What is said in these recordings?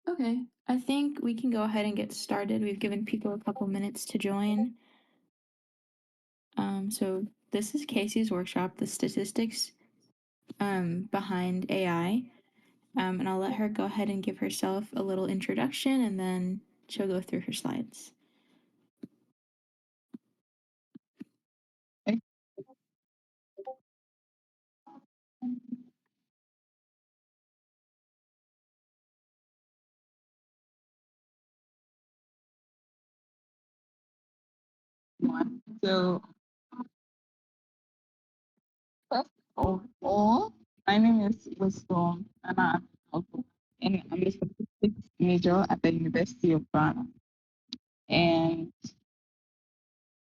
Okay, I think we can go ahead and get started. We've given people a couple minutes to join. So this is Kaycee's workshop, the statistics behind AI. And I'll let her go ahead and give herself a little introduction, and then she'll go through her slides. So, first of all, my name is Wisdom Nana-Abena, and I'm a statistics major at the University of Ghana. And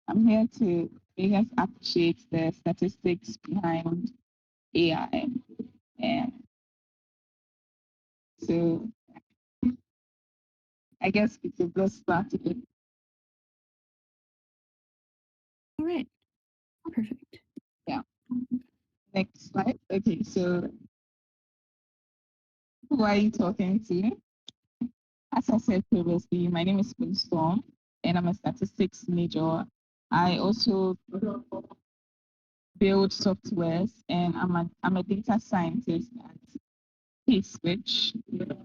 I'm here to make us appreciate the statistics behind AI. And so, I guess we could just start it. All right, perfect. Yeah. Next slide. Okay, so who are you talking to? As I said previously, my name is Wisdom, and I'm a statistics major. I also build softwares, and I'm a data scientist at Switch.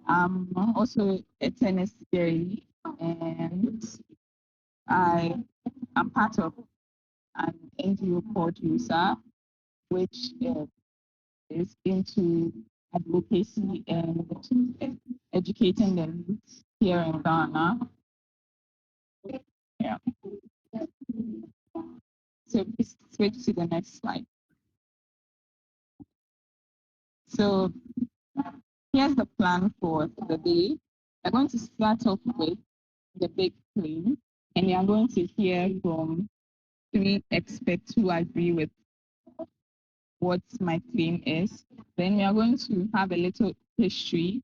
I'm also a tennis girly, and I am part of an NGO called USA, which is into advocacy and educating the youth here in Ghana. Yeah. So please switch to the next slide. So here's the plan for the day. I'm going to start off with the big claim, and you're going to hear from three experts who agree with what my claim is. Then we are going to have a little history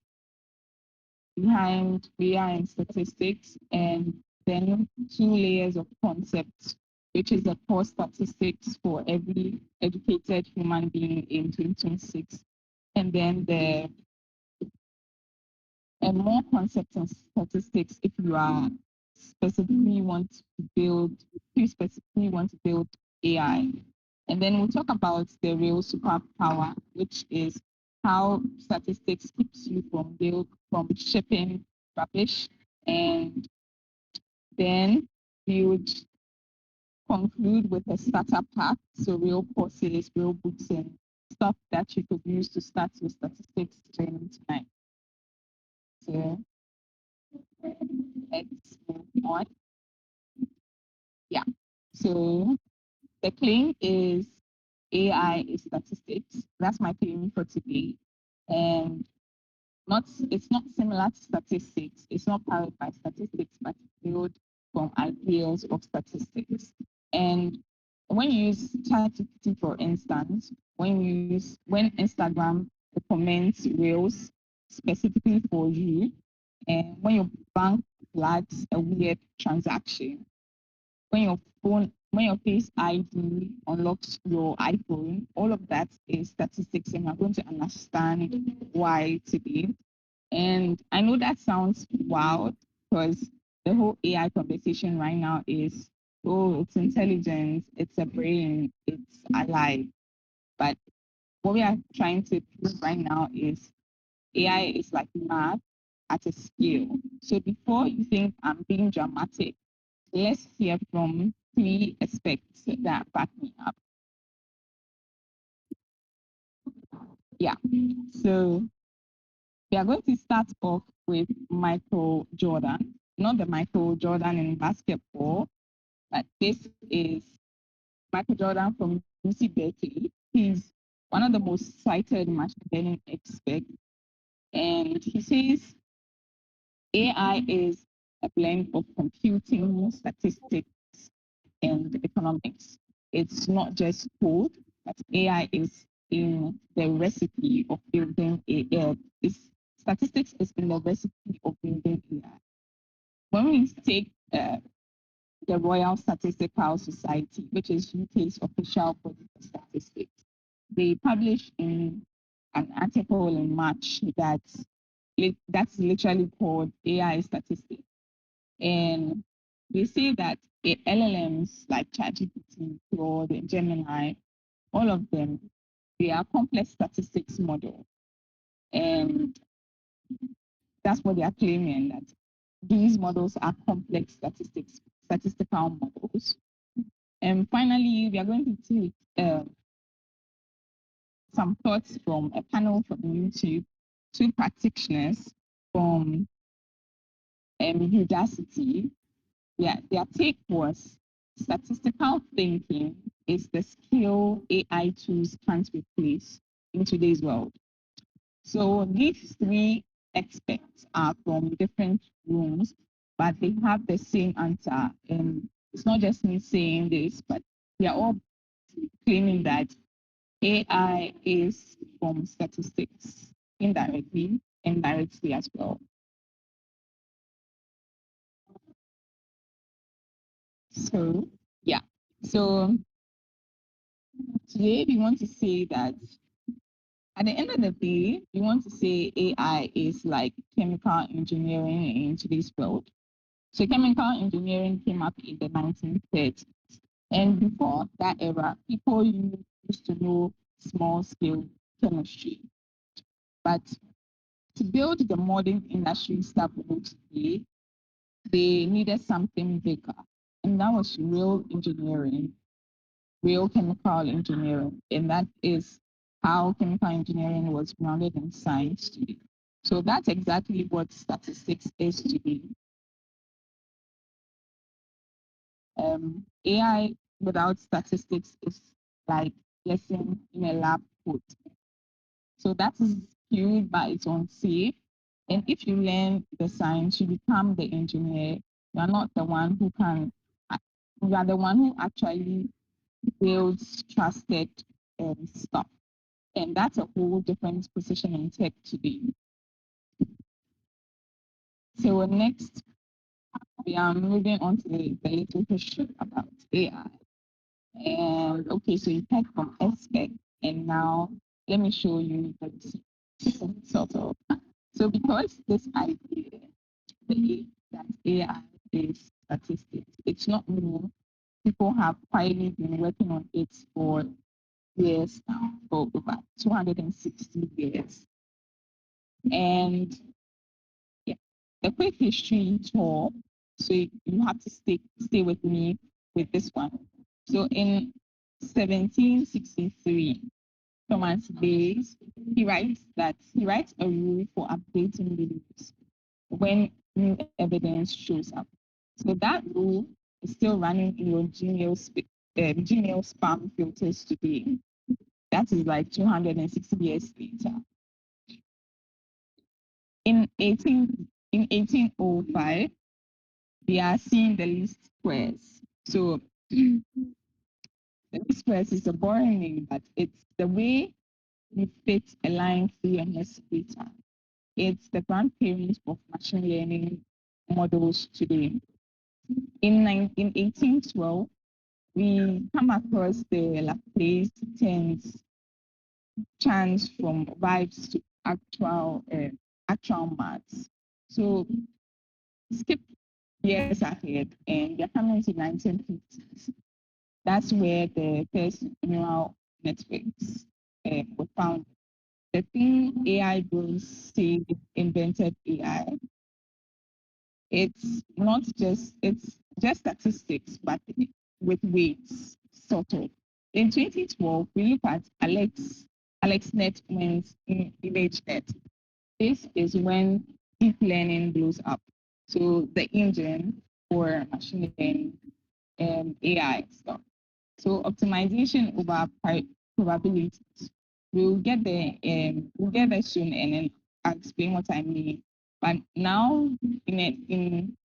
behind AI and statistics, and then two layers of concepts, which is the core statistics for every educated human being in 2026, and then the and more concepts and statistics if you are specifically want to build, if you specifically want to build AI. And then we'll talk about the real superpower, which is how statistics keeps you from shipping rubbish. And then we would conclude with a starter pack, so real courses, real books, and stuff that you could use to start your statistics journey tonight. So let's move on. Yeah. So the claim is AI is statistics. That's my claim for today. And it's not similar to statistics. It's not powered by statistics, but built from ideas of statistics. And when you use ChatGPT, for instance, when Instagram recommends reels specifically for you, and when your bank flags a weird transaction, when your face ID unlocks your iPhone, all of that is statistics, and we're going to understand why today. And I know that sounds wild because the whole AI conversation right now is, oh, it's intelligence, it's a brain, it's alive. But what we are trying to prove right now is AI is like math at a scale. So before you think I'm being dramatic, let's hear from three experts that back me up. Yeah. So we are going to start off with Michael Jordan, not the Michael Jordan in basketball, but this is Michael Jordan from UC Berkeley. He's one of the most cited machine learning experts, and he says AI is a blend of computing, statistics, and economics. It's not just code, but AI is in the recipe of building AI. Statistics is in the recipe of building AI. When we take the Royal Statistical Society, which is UK's official body for statistics, they published in an article in March that that's literally called AI statistics. And they say that LLMs like ChatGPT, Claude, and Gemini, all of them, they are complex statistics model. And that's what they are claiming, that these models are complex statistical models. And finally, we are going to take some thoughts from a panel from YouTube, two practitioners from Udacity. Yeah, their take was statistical thinking is the skill AI tools can't replace in today's world. So these three experts are from different rooms, but they have the same answer. And it's not just me saying this, but they are all claiming that AI is from statistics indirectly and directly as well. So, yeah. So today we want to say that at the end of the day, we want to say AI is like chemical engineering in today's world. So chemical engineering came up in the 1930s. And before that era, people used to know small scale chemistry. But to build the modern industries that we know today, they needed something bigger. And that was real engineering, real chemical engineering. And that is how chemical engineering was grounded in science today. So that's exactly what statistics is today. AI without statistics is like lesson in a lab coat. So that is skewed by its own safe. And if you learn the science, you become the engineer. You are not the one who can, you are the one who actually builds trusted stuff. And that's a whole different position in tech today. So next, we are moving on to the little history about AI. And okay, so you heard from expert, and now let me show you the sort of. So because this idea that AI is statistics, it's not new. People have quietly been working on it for years now, for over 260 years. And yeah, a quick history tour. So you have to stay with me with this one. So in 1763, Thomas Bayes, he writes a rule for updating beliefs when new evidence shows up. So that rule is still running in your Gmail spam filters today. That is like 260 years later. In 1805, we are seeing the least squares. So the least squares is a boring name, but it's the way you fit a line through a messy data. It's the grandparents of machine learning models today. In 1812, we come across the Laplace tens chance from vibes to actual maths. So skip years ahead, and we're coming to 1950s. That's where the first neural networks were found. The thing AI bros say invented AI, it's just statistics, but with weights, sort of. In 2012, we look at AlexNet wins ImageNet. This is when deep learning blows up. So the engine for machine learning and AI stuff. So optimization over probabilities. We'll get there soon, and then I'll explain what I mean. But now in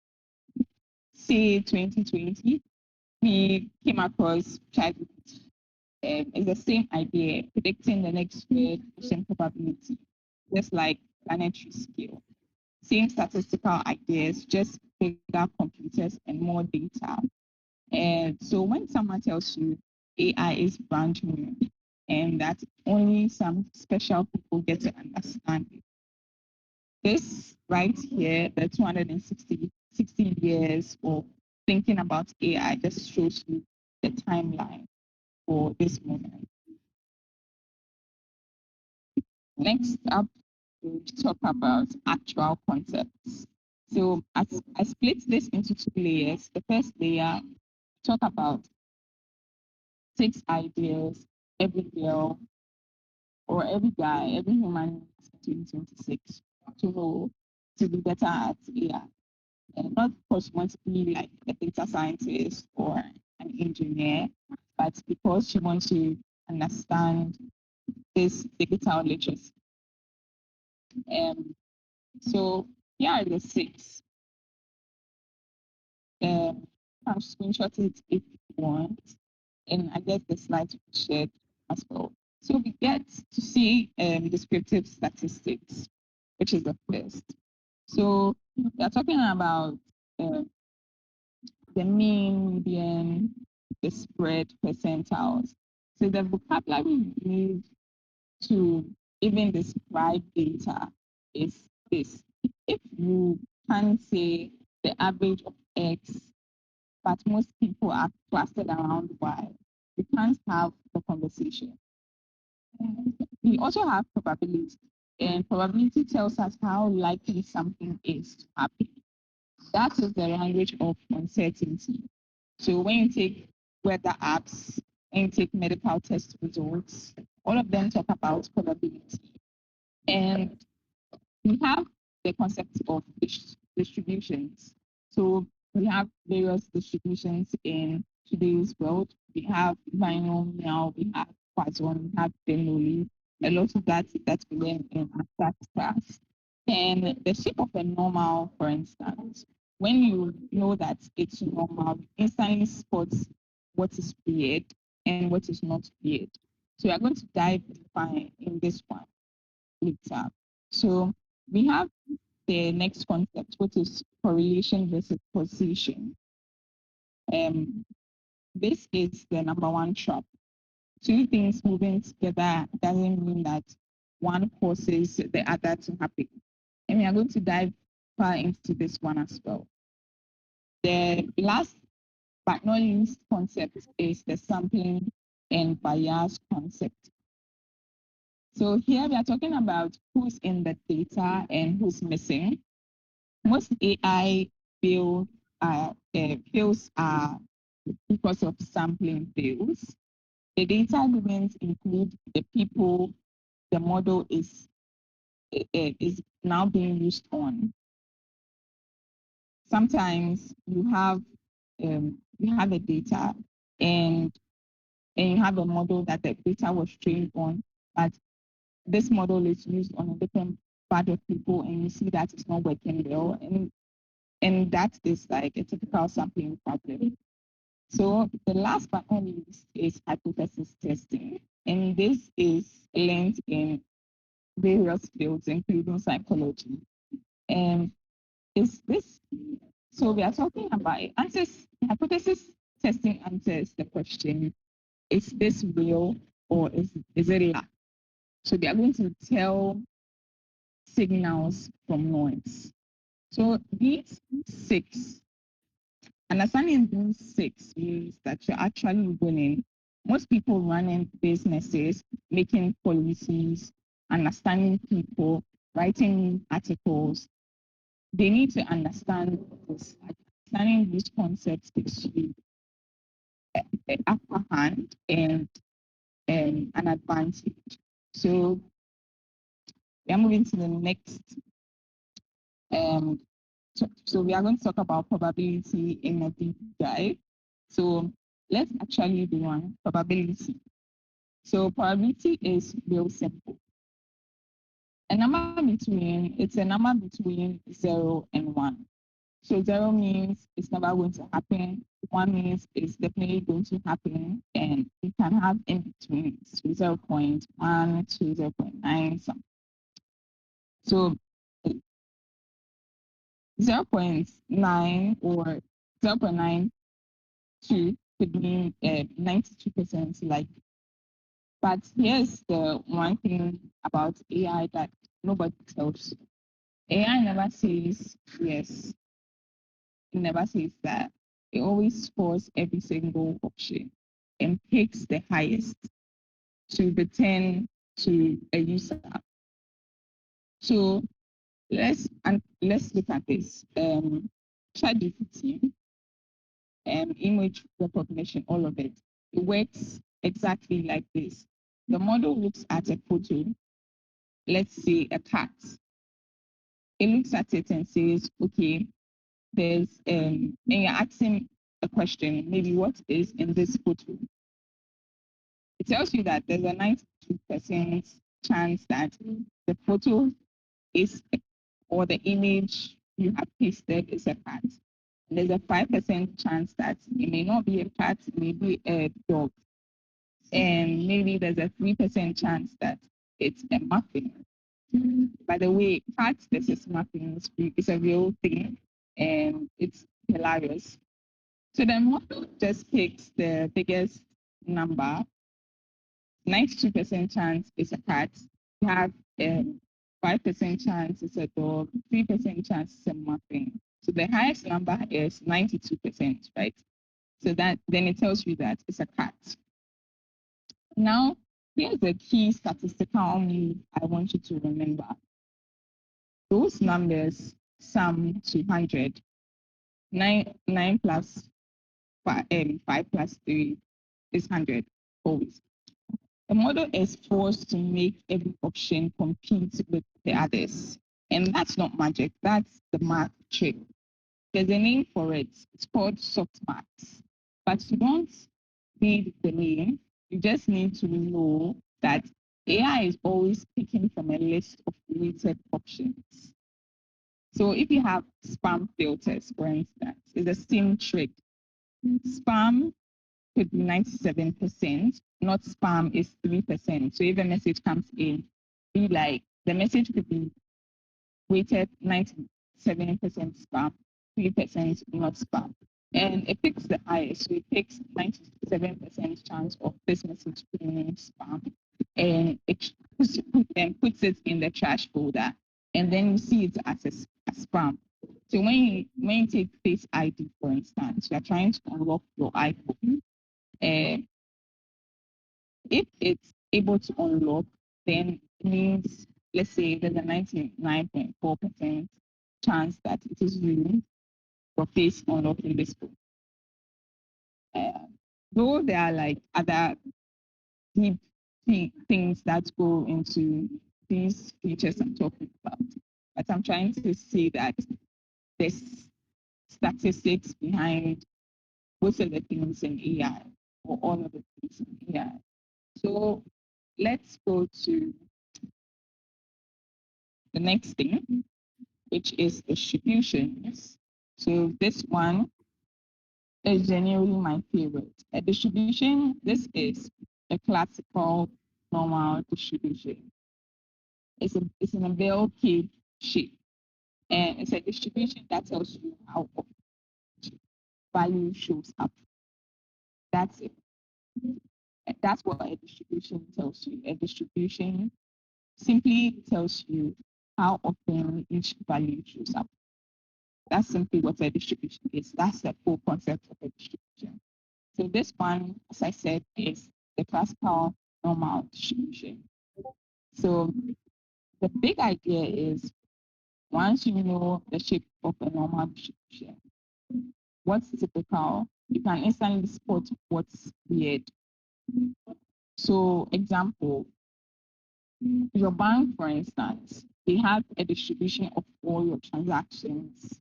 say 2020, we came across ChatGPT. It's the same idea, predicting the next squared ocean probability, just like planetary scale. Same statistical ideas, just bigger computers and more data. And so when someone tells you AI is brand new and that only some special people get to understand it, This right here, the 260 years of thinking about AI just shows you the timeline for this moment. Next up, we talk about actual concepts. So I split this into two layers. The first layer, talk about 6 ideas every girl or every guy, every human in 2026 to know to be better at AI. And not because she wants to be like a data scientist or an engineer, but because she wants to understand this digital literacy. Um, so here are the six. I'll screenshot it if you want, and I guess the slides will be shared as well. So we get to see descriptive statistics, which is the first. So we are talking about uh, the mean, median, the spread, percentiles. So the vocabulary we use to even describe data is this. If you can say the average of X, but most people are clustered around Y, you can't have the conversation. We also have probability, and probability tells us how likely something is to happen. That is the language of uncertainty. So when you take weather apps, and you take medical test results, all of them talk about probability. And we have the concept of distributions. So we have various distributions in today's world. We have binomial, we have quadrant, we have Bernoulli. A lot of that we learn in our stats class. And the shape of a normal, for instance, when you know that it's normal, you instantly spots what is weird and what is not weird. So we are going to dive deeper in this one later. So we have the next concept, which is correlation versus causation. Um, this is the number one trap. Two things moving together doesn't mean that one causes the other to happen. And we are going to dive far into this one as well. The last but not least concept is the sampling and bias concept. So here we are talking about who's in the data and who's missing. Most AI fails are because of sampling fails. The data didn't include the people the model is now being used on. Sometimes you have a data and and you have a model that the data was trained on, but this model is used on a different part of people, and you see that it's not working well, and that is like a typical sampling problem. So the last but not least is hypothesis testing. And this is learned in various fields, including psychology. And is this, so we are talking about answers, hypothesis testing answers the question, is this real or is it luck? So they are going to tell signals from noise. So these six understanding these six means that you're actually winning. Most people running businesses, making policies, understanding people, writing articles, they need to understand this. Understanding these concepts gives you an upper hand and an advantage. So we are moving to the next. Um, so we are going to talk about probability in a deep dive. So let's actually do one probability. So probability is real simple. It's a number between 0 and 1. So 0 means it's never going to happen. 1 means it's definitely going to happen. And you can have in between, so 0.1 to 0.9 something. So 0.9 or 0.92 could mean 92% like. But here's the one thing about AI that nobody tells you. AI never says yes, it never says that. It always scores every single option and picks the highest to return to a user. So let's look at this. ChatGPT, image recognition, all of it. It works exactly like this. The model looks at a photo, let's say a cat. It looks at it and says, okay, and you're asking a question, maybe what is in this photo? It tells you that there's a 92% chance that the photo is or the image you have pasted is a cat. And there's a 5% chance that it may not be a cat, it may be a dog. And maybe there's a 3% chance that it's a muffin. By the way, cat versus muffin is a real thing and it's hilarious. So the model just picks the biggest number. 92% chance it's a cat. You have a 5% chance it's a dog, 3% chance it's a muffin. So the highest number is 92%, right? So that then it tells you that it's a cat. Now, here's a key statistical move I want you to remember. Those numbers sum to 100. 9 plus 5 plus 3 is 100 always. The model is forced to make every option compete with the others. And that's not magic, that's the math trick. There's a name for it. It's called soft maths. But you don't need the name, you just need to know that AI is always picking from a list of related options. So if you have spam filters, for instance, it's the same trick. Spam could be 97%, not spam is 3%. So if a message comes in, be like the message could be weighted 97% spam, 3% not spam. And it picks the highest, so it picks 97% chance of this message being spam, and it puts it in the trash folder, and then you see it as a spam. So when you take Face ID, for instance, you are trying to unlock your iPhone, uh, if it's able to unlock, then it means, let's say there's a 99.4% chance that it is you, your face unlocking this phone. Uh, though there are like other deep things that go into these features I'm talking about, but I'm trying to say that there's statistics behind most of the things in AI or all of the things in AI. So let's go to the next thing, which is distributions. So this one is genuinely my favorite. A distribution, this is a classical normal distribution. It's in a bell cave shape. And it's a distribution that tells you how value shows up. That's it. That's what a distribution tells you. A distribution simply tells you how often each value shows up. That's simply what a distribution is. That's the full concept of a distribution. So this one, as I said, is the classical normal distribution. So the big idea is once you know the shape of a normal distribution, what's typical, you can instantly spot what's weird. So example, your bank, for instance, they have a distribution of all your transactions.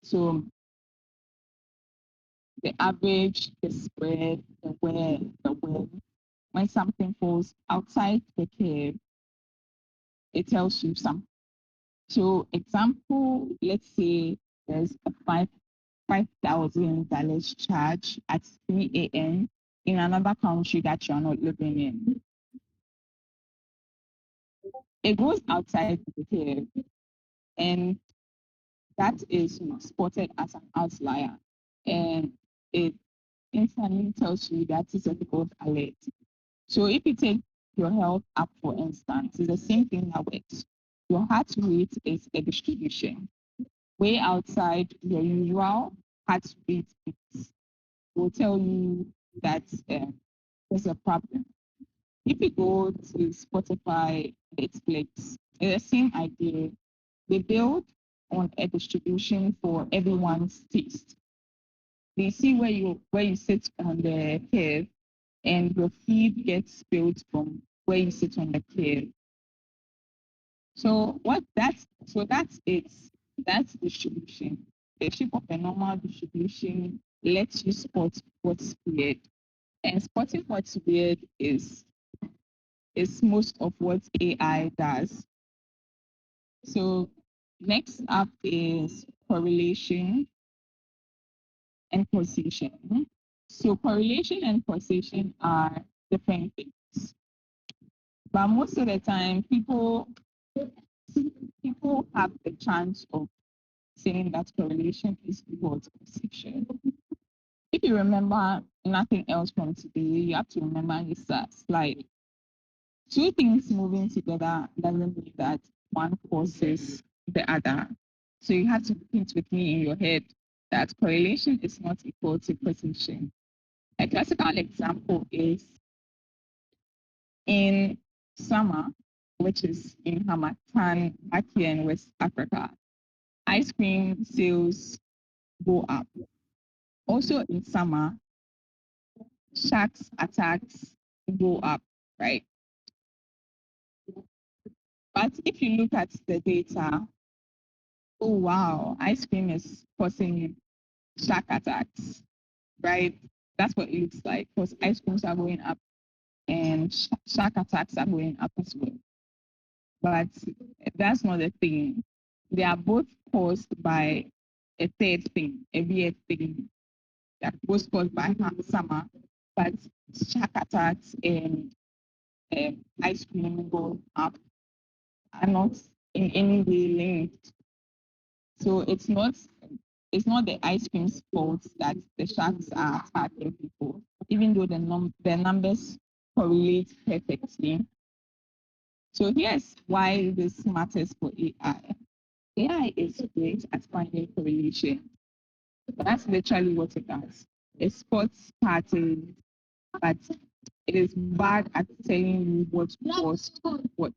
So the average, the spread, the win. When something falls outside the curve, it tells you something. So example, let's say there's a $5,000 charge at 3 a.m. in another country that you're not living in. It goes outside the curve, and that is spotted as an outlier, and it instantly tells you that it's a fraud alert. So if you take your health app, for instance, it's the same thing that works. Your heart rate is a distribution. Way outside your usual heart rate is, will tell you that there's a problem. If you go to Spotify, Netflix, it's the same idea. They build on a distribution for everyone's taste. They see where you sit on the curve, and your feed gets built from where you sit on the curve. That's it. That's distribution. The shape of a normal distribution lets you spot what's weird. And spotting what's weird is most of what AI does. So next up is correlation and causation. So correlation and causation are different things. But most of the time people have the chance of saying that correlation is equal to causation. If you remember nothing else from today, you have to remember this slide. Two things moving together doesn't mean that one causes the other. So you have to repeat with me in your head that correlation is not equal to causation. A classical example is in summer, which is in Hamatan, back here in West Africa, ice cream sales go up. Also in summer, sharks attacks go up, right? But if you look at the data, oh wow, ice cream is causing shark attacks, right? That's what it looks like because ice creams are going up and shark attacks are going up as well. But that's not the thing. They are both caused by a third thing, a weird thing that was caused by summer, but shark attacks and ice cream going up are not in any way linked. So it's not the ice cream's fault that the sharks are attacking people, even though the numbers correlate perfectly. So here's why this matters for AI. AI is great at finding correlation. That's literally what it does. It spots patterns, but it is bad at telling you what caused what.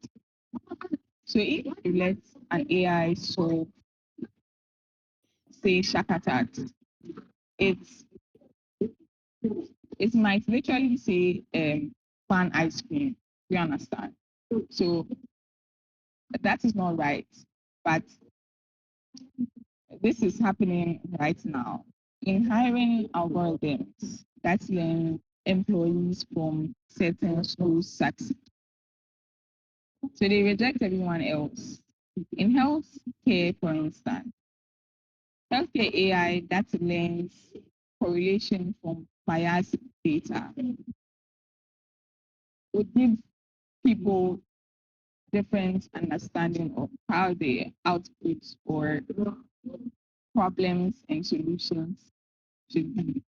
So if you let an AI solve, say, shark attacks, it's it might literally say pan ice cream. You understand? So that is not right. But this is happening right now. In hiring algorithms that learn employees from certain schools succeed. So they reject everyone else. In health care, for instance, healthcare AI that learns correlation from biased data would give people different understanding of how the outputs or problems and solutions should be.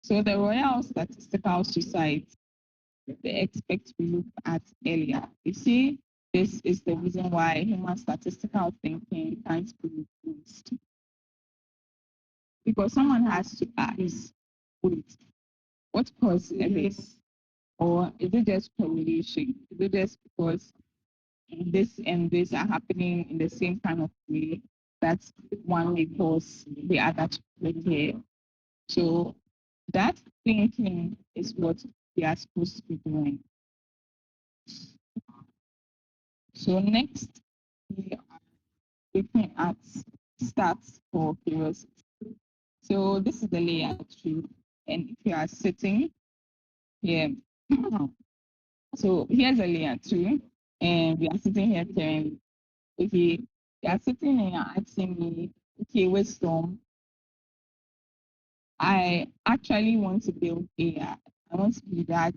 So the Royal Statistical Society, the experts we looked at earlier, they say this is the reason why human statistical thinking can't be replaced. Because someone has to ask, wait, what caused this? Or is it just correlation? Is it just because this and this are happening in the same kind of way that one may cause the other to occur? So that thinking is what we are supposed to be doing. So next, we are looking at stats for curiosity. So this is the layer two. And if you are sitting here, so here's a layer two, and we are sitting here saying, okay, you are sitting and you're asking me, okay, wisdom, I actually want to build AI. I want to be that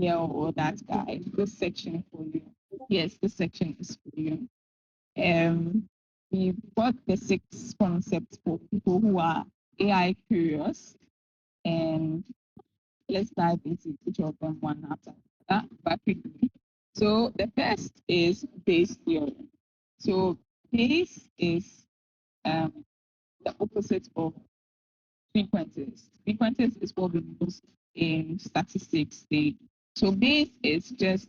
girl or that guy. This section for you. Yes, this section is for you. We got the 6 concepts for people who are AI curious, and let's dive into each of them one after that, but quickly. So the first is base theory. So base is the opposite of frequencies. Frequencies is what we use in statistics. So base is just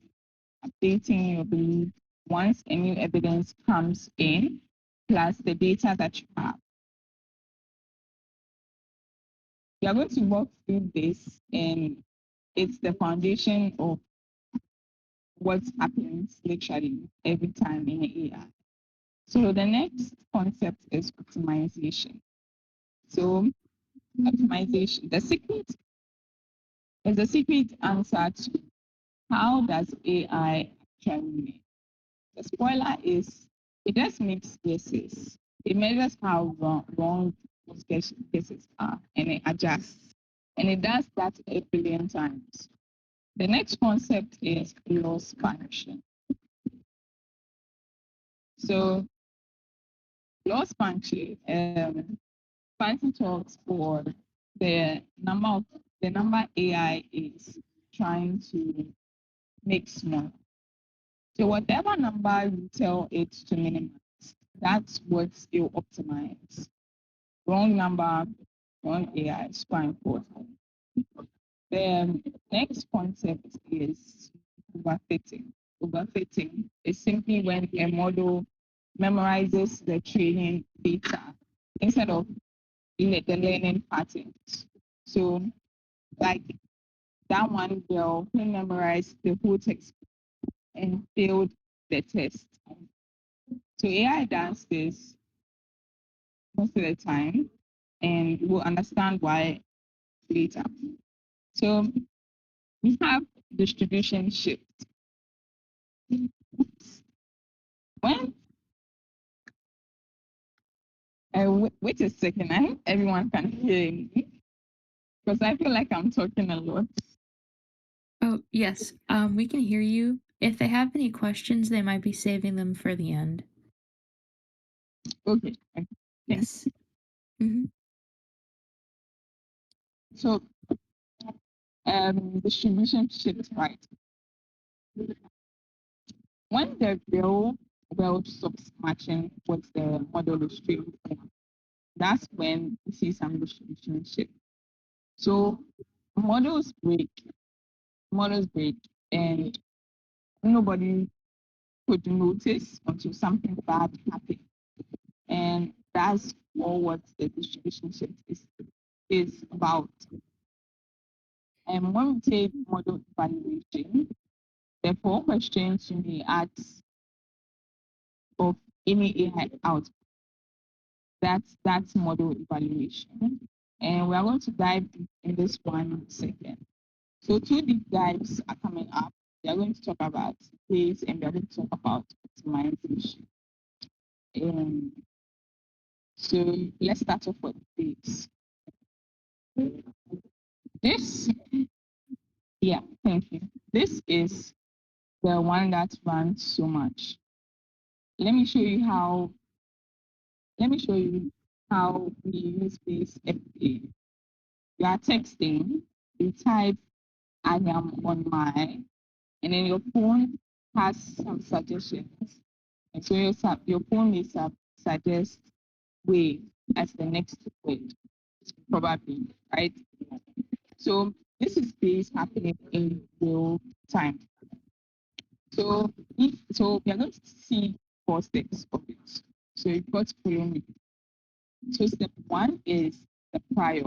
updating your belief once a new evidence comes in, plus the data that you have. We are going to walk through this, and it's the foundation of what happens literally every time in AI. So the next concept is optimization. So optimization, the secret is the secret answer to how does AI actually make. The spoiler is it just makes guesses. It measures how wrong those guesses are, and it adjusts. And it does that a billion times. The next concept is loss function. So loss function, fancy talks for the number of the number AI is trying to make small. So whatever number you tell it to minimize, that's what it'll optimize. Wrong number, wrong AI is quite important. The next concept is overfitting. Overfitting is simply when a model memorizes the training data instead of the learning patterns. So, like that one girl who memorized the whole text and failed the test. So AI does this most of the time, and we'll understand why later. So we have distribution shift. When wait a second, I hope everyone can hear me because I feel like I'm talking a lot. Oh, yes. We can hear you. If they have any questions, they might be saving them for the end. Okay, thank Yes. Mm-hmm. you. So distribution shift, right? When the real world stops matching what the model is trained on, that's when we see some distribution shift. So models break, models break, and nobody could notice until something bad happened. And that's all what the distribution shift is about. And when we take model evaluation, the four questions you may ask of any AI output. That's model evaluation. And we are going to dive deep in this one second. So two deep dives are coming up. We are going to talk about base and we are going to talk about optimization. Um, so let's start off with base. This, yeah, thank you. This is the one that runs so much. Let me show you how. Let me show you how we use base every day. You are texting. You type "I am on my," and then your phone has some suggestions. And so your phone may suggest "wave" as the next word, probably, right? So this is base happening in real time. So we are going to see four steps of it. So you've got to follow me. So step one is the prior.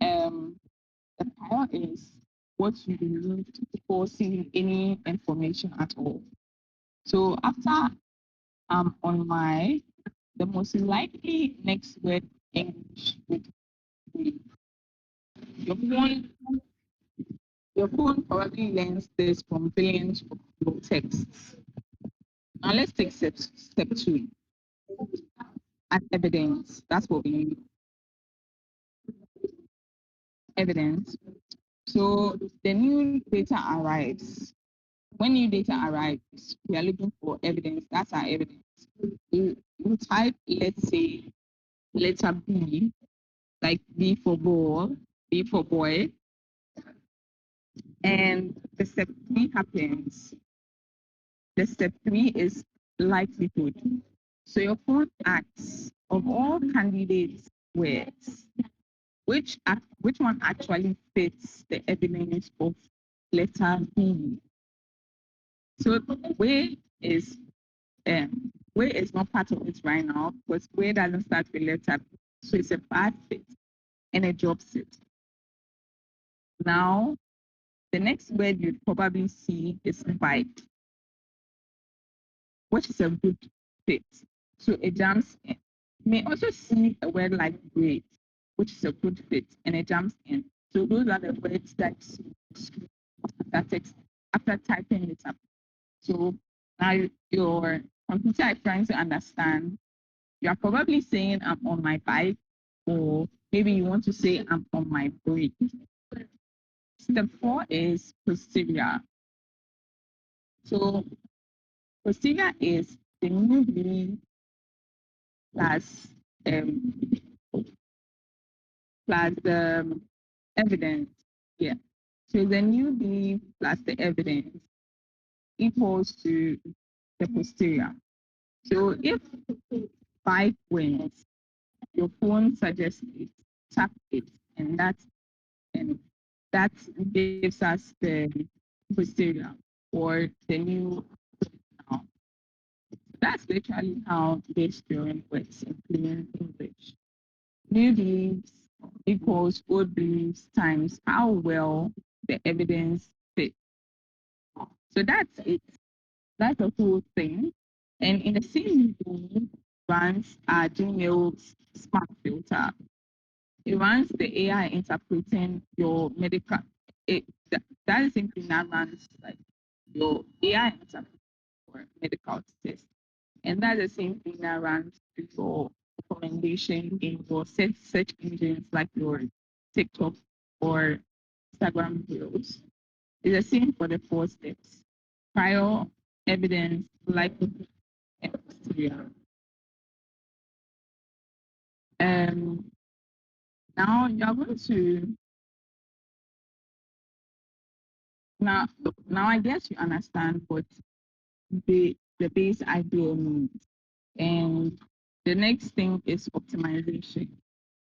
Um, the prior is what you believe before seeing any information at all. So after on my, the most likely next word English would be your phone. Your phone probably learns this from billions of your texts. Now let's take step two, and evidence. That's what we need. Evidence. So the new data arrives. When new data arrives, we are looking for evidence. That's our evidence. You type, let's say, letter B, like B for ball, B for boy, and the step three happens. the step three is likelihood. So your phone asks of all candidates' words, which one actually fits the evidence of letter B? So way is not part of it right now because way doesn't start with letter B. So it's a bad fit and a job set. Now the next word you'd probably see is bite, which is a good fit. So it jumps in. You may also see a word like great, which is a good fit, and it jumps in. So those are the words that after text after typing it up. So now your computer is trying to understand. You are probably saying I'm on my bike, or maybe you want to say I'm on my break. Step four is posterior. So posterior is the new belief plus um, plus the evidence. Yeah. So the new belief plus the evidence equals to the posterior. So if 5 wins, your phone suggests it, tap it, and that gives us the posterior or the new now. That's literally how this theorem works in plain English. New beliefs equals old beliefs times how well the evidence fits. So that's it. That's the whole thing. And in the same way, runs our Gmail's smart filter. It runs the AI interpreting your medical. That is simply that runs like your AI interpreting for medical test. And that's the same thing that runs your recommendation in your search engines like your TikTok or Instagram videos. It's the same for the 4 steps. Prior evidence, likelihood, and posterior. Um, now you're going to now now I guess you understand what the base idea means. And the next thing is optimization.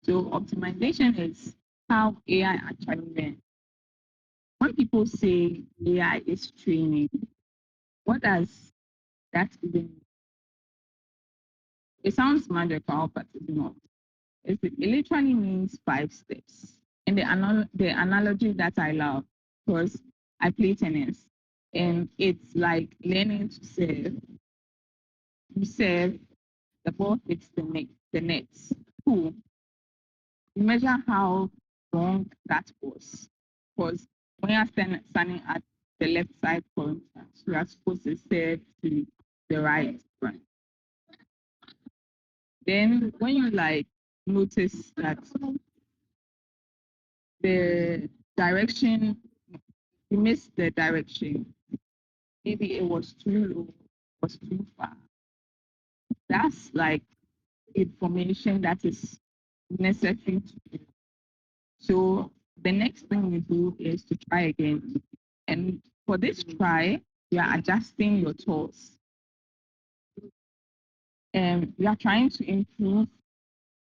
So optimization is how AI actually learns. When people say AI is training, what does that even mean? It sounds magical, but it's not. It literally means 5 steps. And the analogy that I love, because I play tennis, and it's like learning to serve. You serve, the ball hits the nets. Cool. You measure how long that was. Because when you're standing at the left side, for instance, you are supposed to serve to the right front. Then when you like notice that the direction, you missed the direction, maybe it was too low, was too far. That's like information that is necessary to do. So the next thing you do is to try again. And for this try, you are adjusting your tools. And you are trying to improve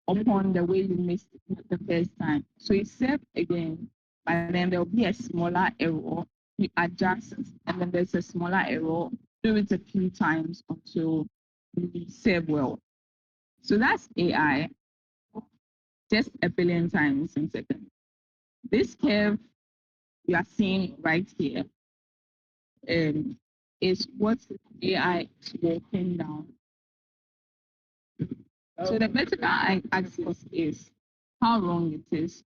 upon the way you missed it the first time. So you serve again, but then there'll be a smaller error. You adjust, and then there's a smaller error. Do it a few times until you serve well. So that's AI, just a billion times in seconds. This curve you are seeing right here is what AI is walking down. So the vertical axis is how long it is.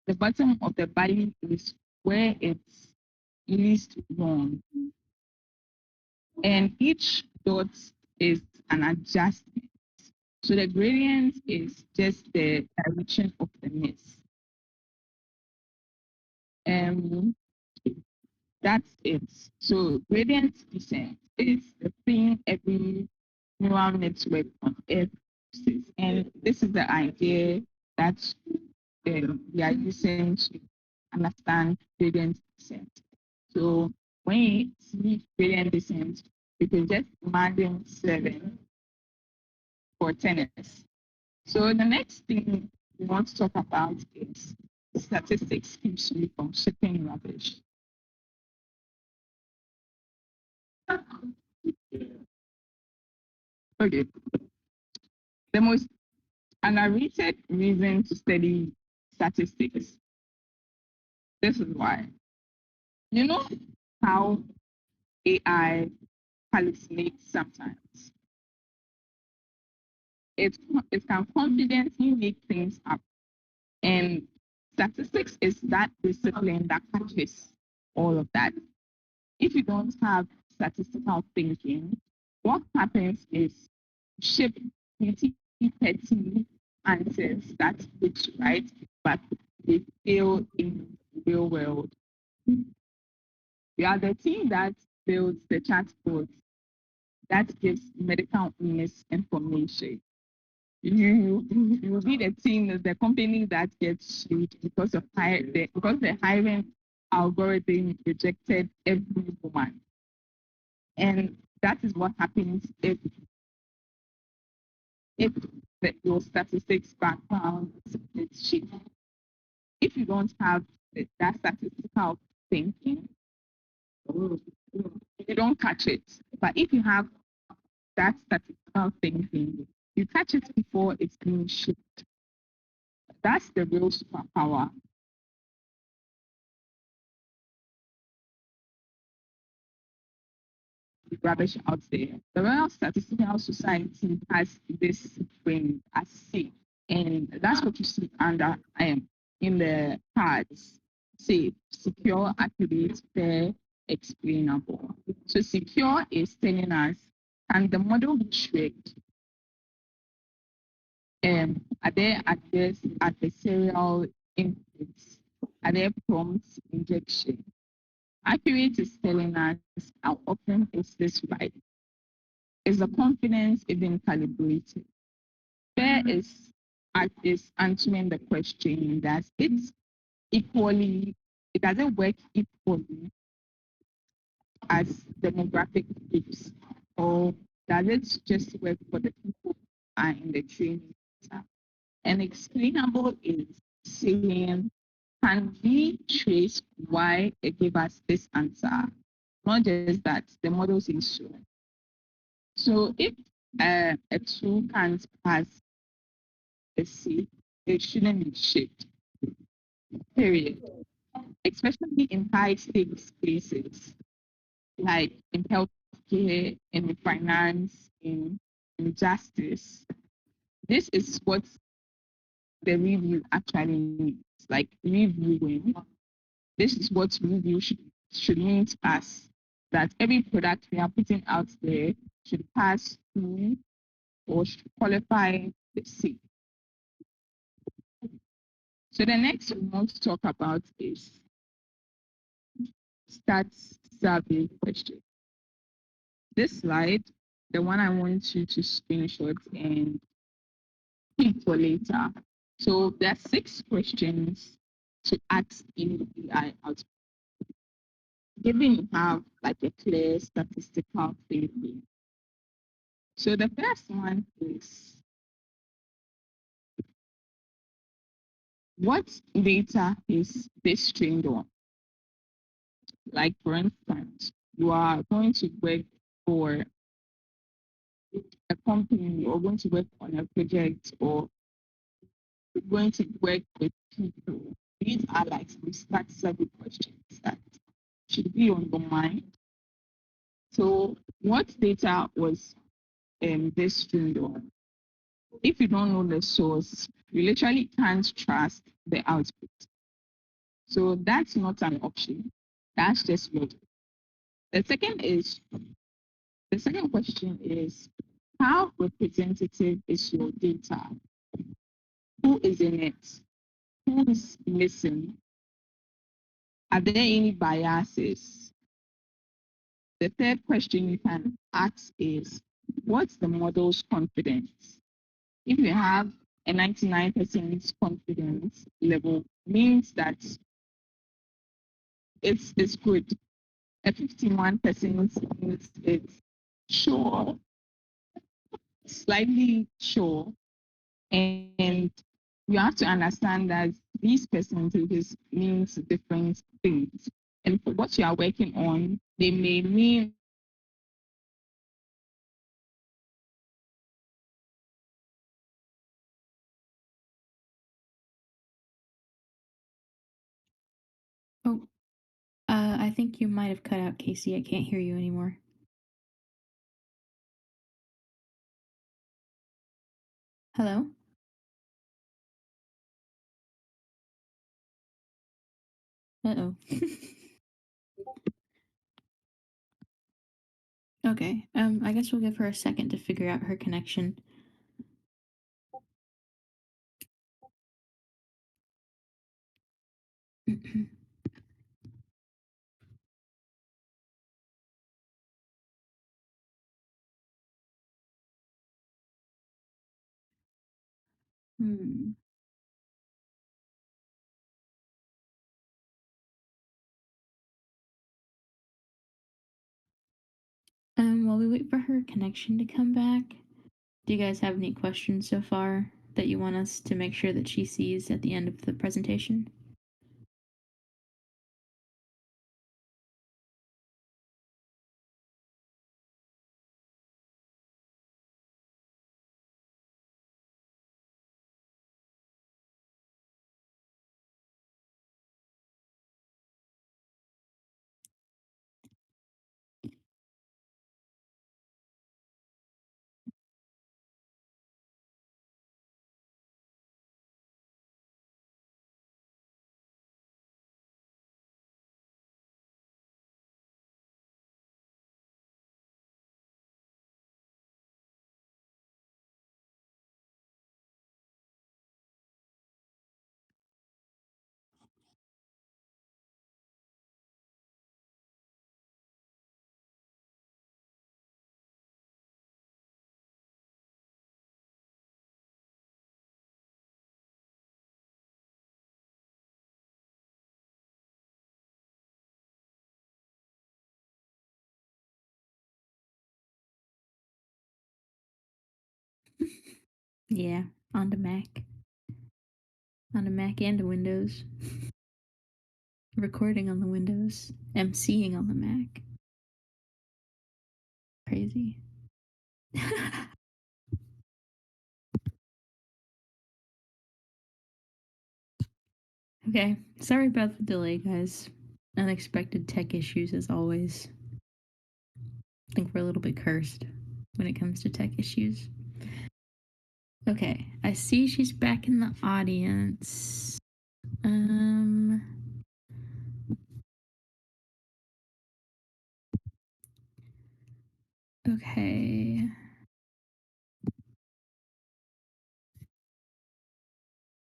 The bottom of the body is where it's least long. And each dot is an adjustment. So the gradient is just the direction of the miss. Um, that's it. So gradient descent is the thing every neural network on Earth uses. And this is the idea that we are using to understand gradient descent. So when you see gradient descent, You can just imagine 7 for tennis. So the next thing we want to talk about is statistics keeps you from shipping rubbish. Okay. The most underrated reason to study statistics. This is why. You know how AI hallucinates sometimes. It, it can confidently make things up. And statistics is that discipline that catches all of that. If you don't have statistical thinking, what happens is ship 20, 30 answers that looks right, but they fail in the real world. We are the team that builds the chatbot that gives medical misinformation. You will be the team, the company that gets sued because of because the hiring algorithm rejected every woman. And that is what happens if your statistics background is shit. If you don't have that statistical thinking, you don't catch it. But if you have that statistical thinking, you catch it before it's being shipped. That's the real superpower. Rubbish out there. The Royal Statistical Society has this frame as safe, and that's what you see under in the cards. Safe, secure, accurate, fair, explainable. So secure is telling us, can the model be tricked? Are there adversarial inputs? Are there prompts injection? Accurate is telling us how often is this right? Is the confidence even calibrated? Fair is answering the question that it doesn't work equally as demographic groups, or does it just work for the people who are in the training center? And explainable is saying, can we trace why it gave us this answer? Not just that the model says so. So if a tool can't pass a C, it shouldn't be shipped, period. Especially in high stakes places like in healthcare, in finance, in justice. This is what the review actually means, like reviewing. This is what review should mean to us, that every product we are putting out there should pass through or should qualify the C. So the next we want to talk about is stats survey question. This slide, the one I want you to screenshot and keep for later. So there are 6 questions to ask in AI output, given you have like a clear statistical thinking. So the first one is, what data is this trained on? Like for instance, you are going to work for a company or going to work on a project or going to work with people. These are like some start survey questions that should be on your mind. So what data was this trained on? If you don't know the source, you literally can't trust the output. So that's not an option. That's just logic. The second is the second question is, how representative is your data? Who is in it? Who is missing? Are there any biases? The third question you can ask is, what's the model's confidence? If you have a 99% confidence level, means that it's good. A 51% means sure, slightly sure, and you have to understand that these percentages means different things. And for what you are working on, they may mean Oh, I think you might have cut out, Kaycee. I can't hear you anymore. Hello? Uh-oh. Okay, I guess we'll give her a second to figure out her connection. Hmm. While we wait for her connection to come back, do you guys have any questions so far that you want us to make sure that she sees at the end of the presentation? Yeah, on the Mac. On the Mac and the Windows. Recording on the Windows. MCing on the Mac. Crazy. Okay, sorry about the delay, guys. Unexpected tech issues as always. I think we're a little bit cursed when it comes to tech issues. Okay, I see she's back in the audience. Um, okay.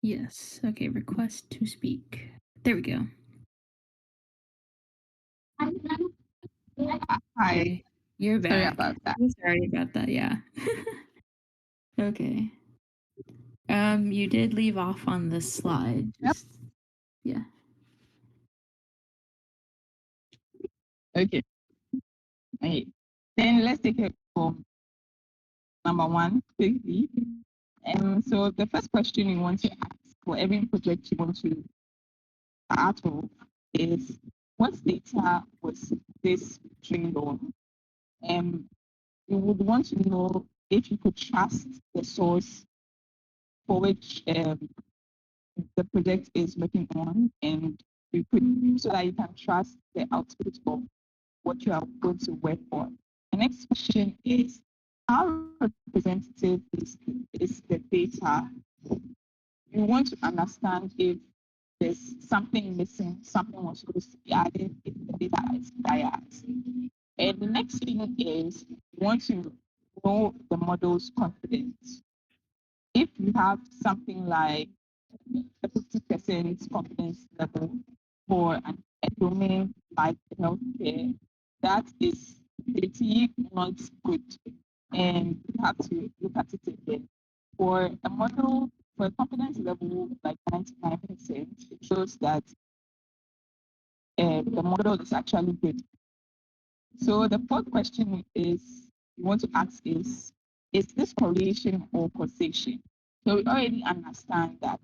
Yes, okay, request to speak. There we go. hi. Okay, you're Sorry back. about that. Sorry about that, yeah. Okay. You did leave off on this slide. Yep. Just yeah. Okay. Okay. Then let's take it from number one quickly. So the first question you want to ask for every project you want to out of is what data was this trained on? And you would want to know if you could trust the source for which the project is working on, and you could so that you can trust the output of what you are going to work on. The next question is how representative is the data? You want to understand if there's something missing, something was supposed to be added, if the data is biased. And the next thing is you want to know the model's confidence. If you have something like a 50% confidence level for a domain like healthcare, that is pretty not good. And you have to look at it again. For a model, for a confidence level like 99%, it shows that the model is actually good. So the fourth question is you want to ask is this correlation or causation? So we already understand that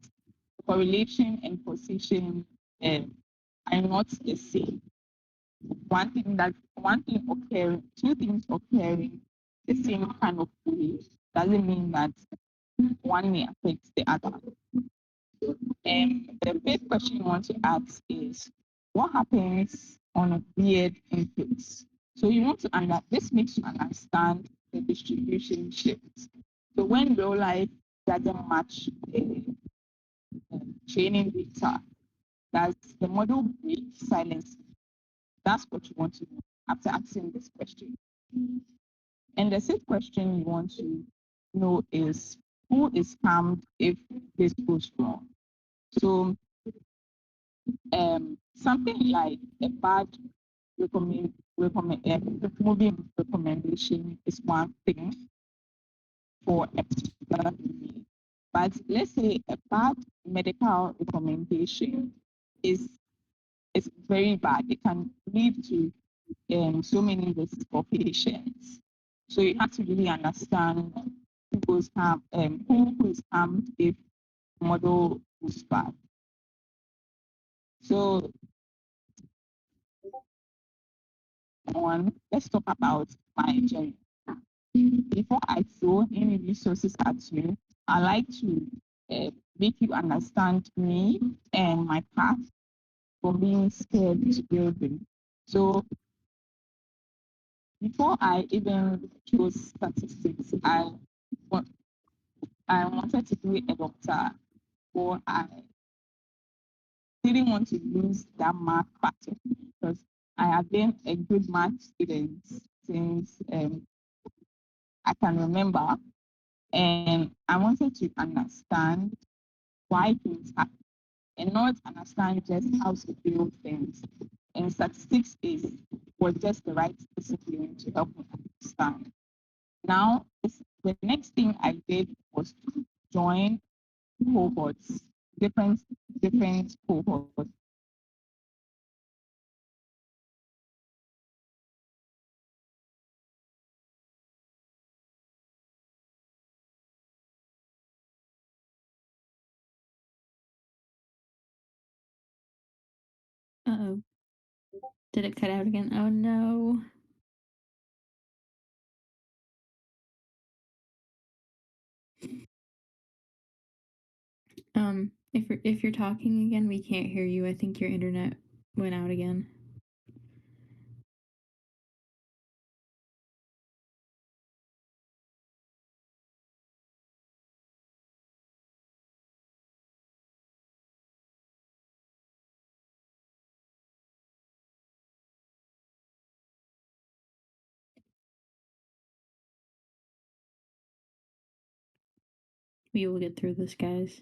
correlation and causation are not the same. One thing occurring, two things occurring the same kind of way doesn't mean that one may affect the other. The big question you want to ask is what happens on a weird inputs? So you want to this makes you understand the distribution shift. So when real life doesn't match the training data, does the model break silence? That's what you want to know after asking this question. And the sixth question you want to know is who is harmed if this goes wrong? So something like a bad movie recommendation is one thing for external me. But let's say a bad medical recommendation is very bad. It can lead to so many risks for patients. So you have to really understand who is harmed if model is bad. So let's talk about my journey. Before I throw any resources at you, I like to make you understand me and my path from being scared to building. So before I even chose statistics, I wanted to be a doctor, or I didn't want to lose that math part of me because I have been a good math student since I can remember, and I wanted to understand why things happen and not understand just how to build things. And statistics was just the right discipline to help me understand. Now, the next thing I did was to join cohorts, different cohorts. Uh-oh. Did it cut out again? Oh no. If you're talking again, we can't hear you. I think your internet went out again. We will get through this, guys.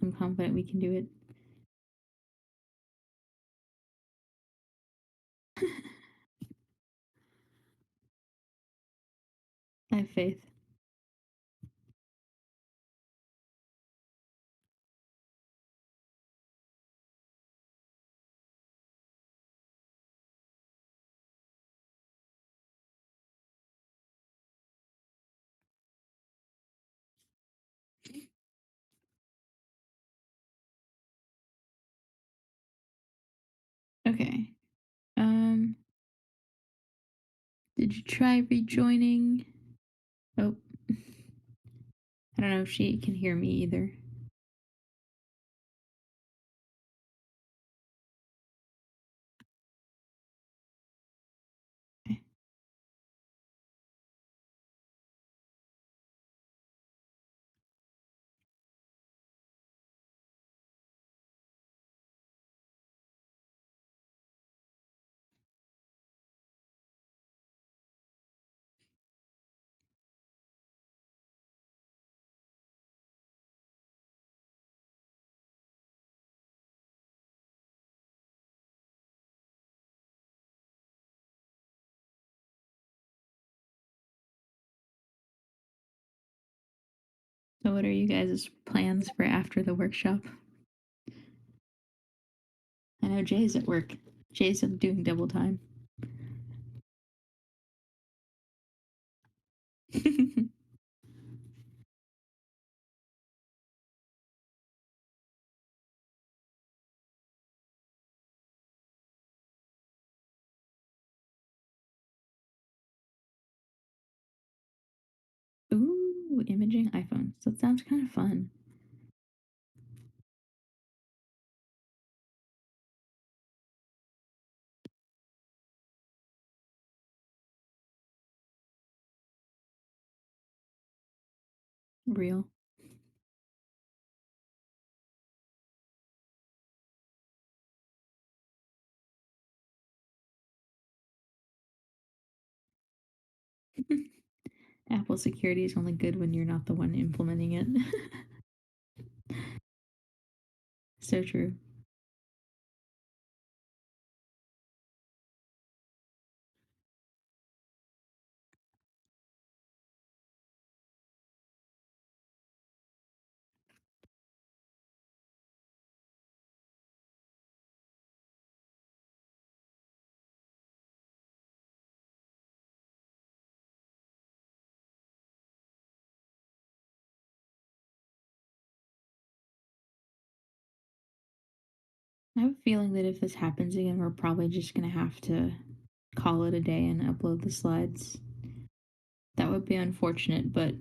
I'm confident we can do it. I have faith. Okay. Did you try rejoining? Oh. I don't know if she can hear me either. Okay. So what are you guys' plans for after the workshop? I know Jay's at work. Jay's doing double time. Ooh, imaging iPhones. That sounds kind of fun. Real. Apple security is only good when you're not the one implementing it. So true. I have a feeling that if this happens again, we're probably just going to have to call it a day and upload the slides. That would be unfortunate, but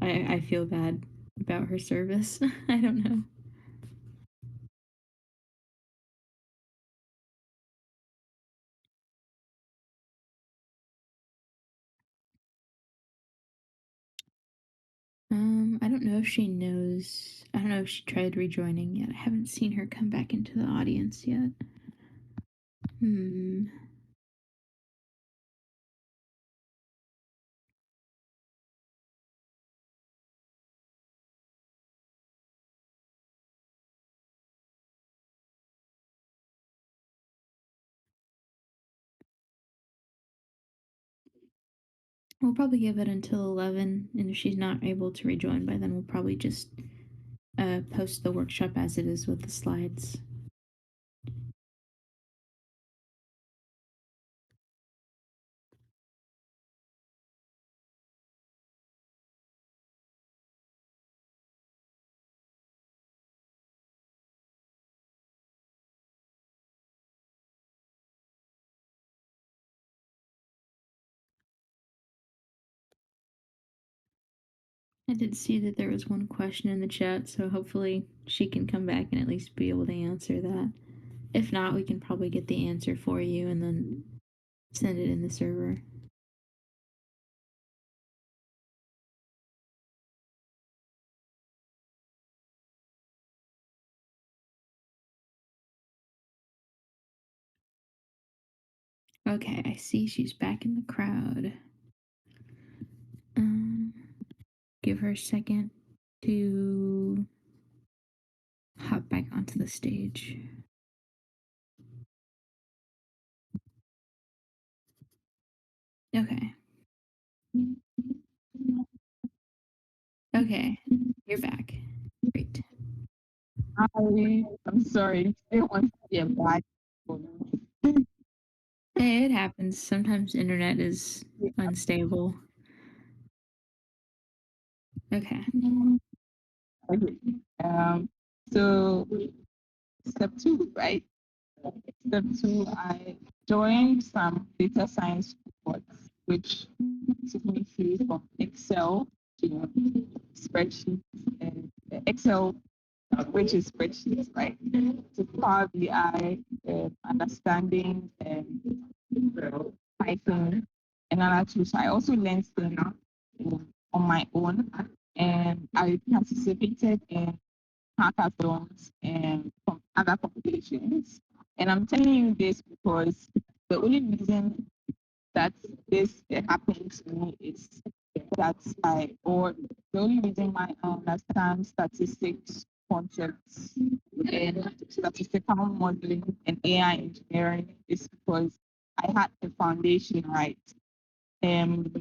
I feel bad about her service. I don't know. I don't know if she knows. I don't know if she tried rejoining yet. I haven't seen her come back into the audience yet. Hmm. We'll probably give it until 11, and if she's not able to rejoin by then, we'll probably just post the workshop as it is with the slides. I did see that there was one question in the chat, so hopefully she can come back and at least be able to answer that. If not, we can probably get the answer for you and then send it in the server. Okay, I see she's back in the crowd. Um, give her a second to hop back onto the stage. Okay. Okay, you're back. Great. I'm sorry. It wants to be a bad. Hey, it happens. Sometimes internet is unstable. Okay. Okay. Um, so step two, right? Step two, I joined some data science courses, which took me through from Excel to spreadsheets and Excel, which is spreadsheets, right? To Power BI, understanding and Python and other tools. I also learned them on my own, and I participated in hackathons and other competitions. And I'm telling you this because the only reason that this happened to me is that or the only reason why I understand statistics concepts and statistical modeling and AI engineering is because I had the foundation right. Um,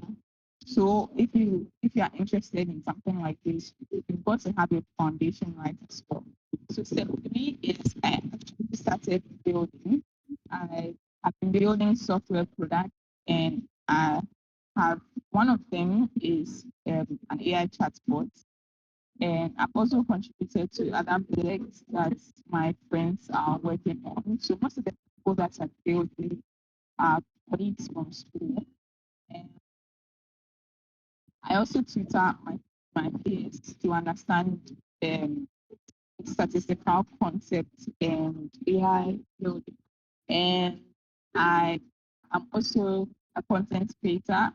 so if you are interested in something like this, you've got to have your foundation right as well. So step three is I actually started building. I have been building software products and I have One of them is an AI chatbot, and I've also contributed to other projects that my friends are working on. So most of the people that I built with are colleagues from school. And I also tutor my peers to understand statistical concepts and AI building. And I am also a content creator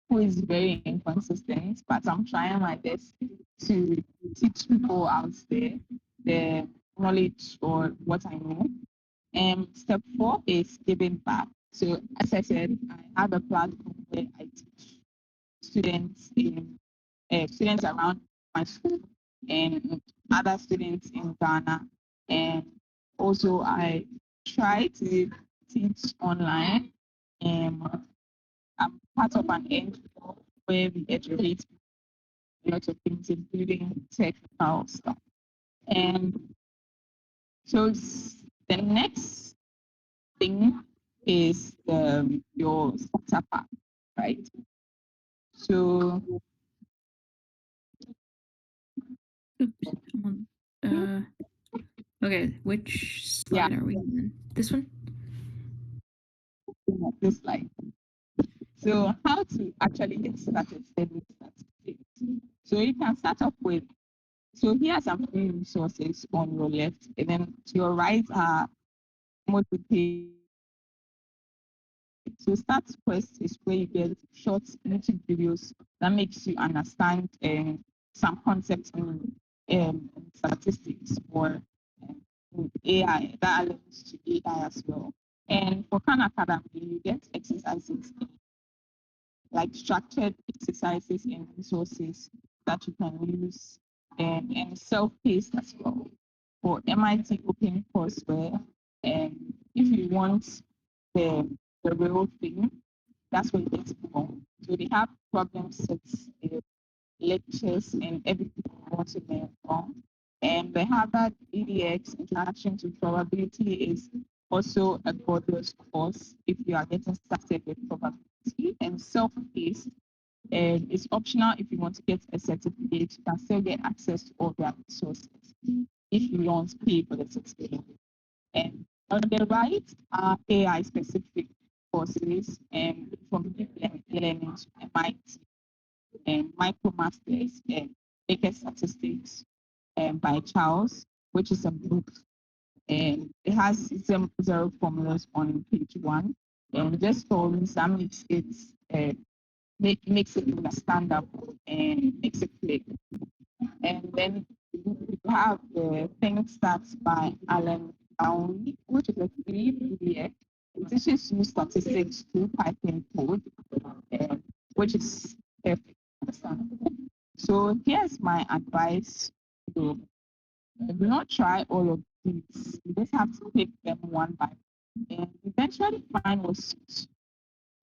who is very inconsistent, but I'm trying my best to teach people out there the knowledge or what I know. And step 4 is giving back. So as I said, I have a platform where I teach students around my school and other students in Ghana. And also I try to teach online. And I'm part of an NGO where we educate a lot of things, including technical stuff. And so the next thing is your startup app, right? So Oops. I'm on, okay, which yeah, slide are we on? This one? this slide. So how to actually get started studying statistics. So you can start off with, so here are some free resources on your left, and then to your right are multiple. So start first is where you get short YouTube videos that makes you understand some concepts in statistics or AI that links to AI as well. And for Khan Academy, you get exercises like structured exercises and resources that you can use and self-paced as well. For MIT Open courseware, and if you want the, the real thing, that's where you get more. So they have problem sets, lectures, and everything you want to learn from. And the Harvard EDX Introduction to Probability is also a gorgeous course if you are getting started with probability and self-paced. And it's optional if you want to get a certificate. You can still get access to all their resources if you don't pay for the certificate. And on the right are AI specific courses and from deep learning to MIT and MicroMasters and Data Statistics by Charles, which is a book. And it has zero formulas on page 1. And just for some it's makes it understandable and makes it click. And then you have the Thing Starts by Alan Downey, which is a free PDF. It teaches you statistics through Python code, uh, which is perfect, understandable. So here's my advice. So, do not try all of these. You just have to pick them one by one and eventually find what suits.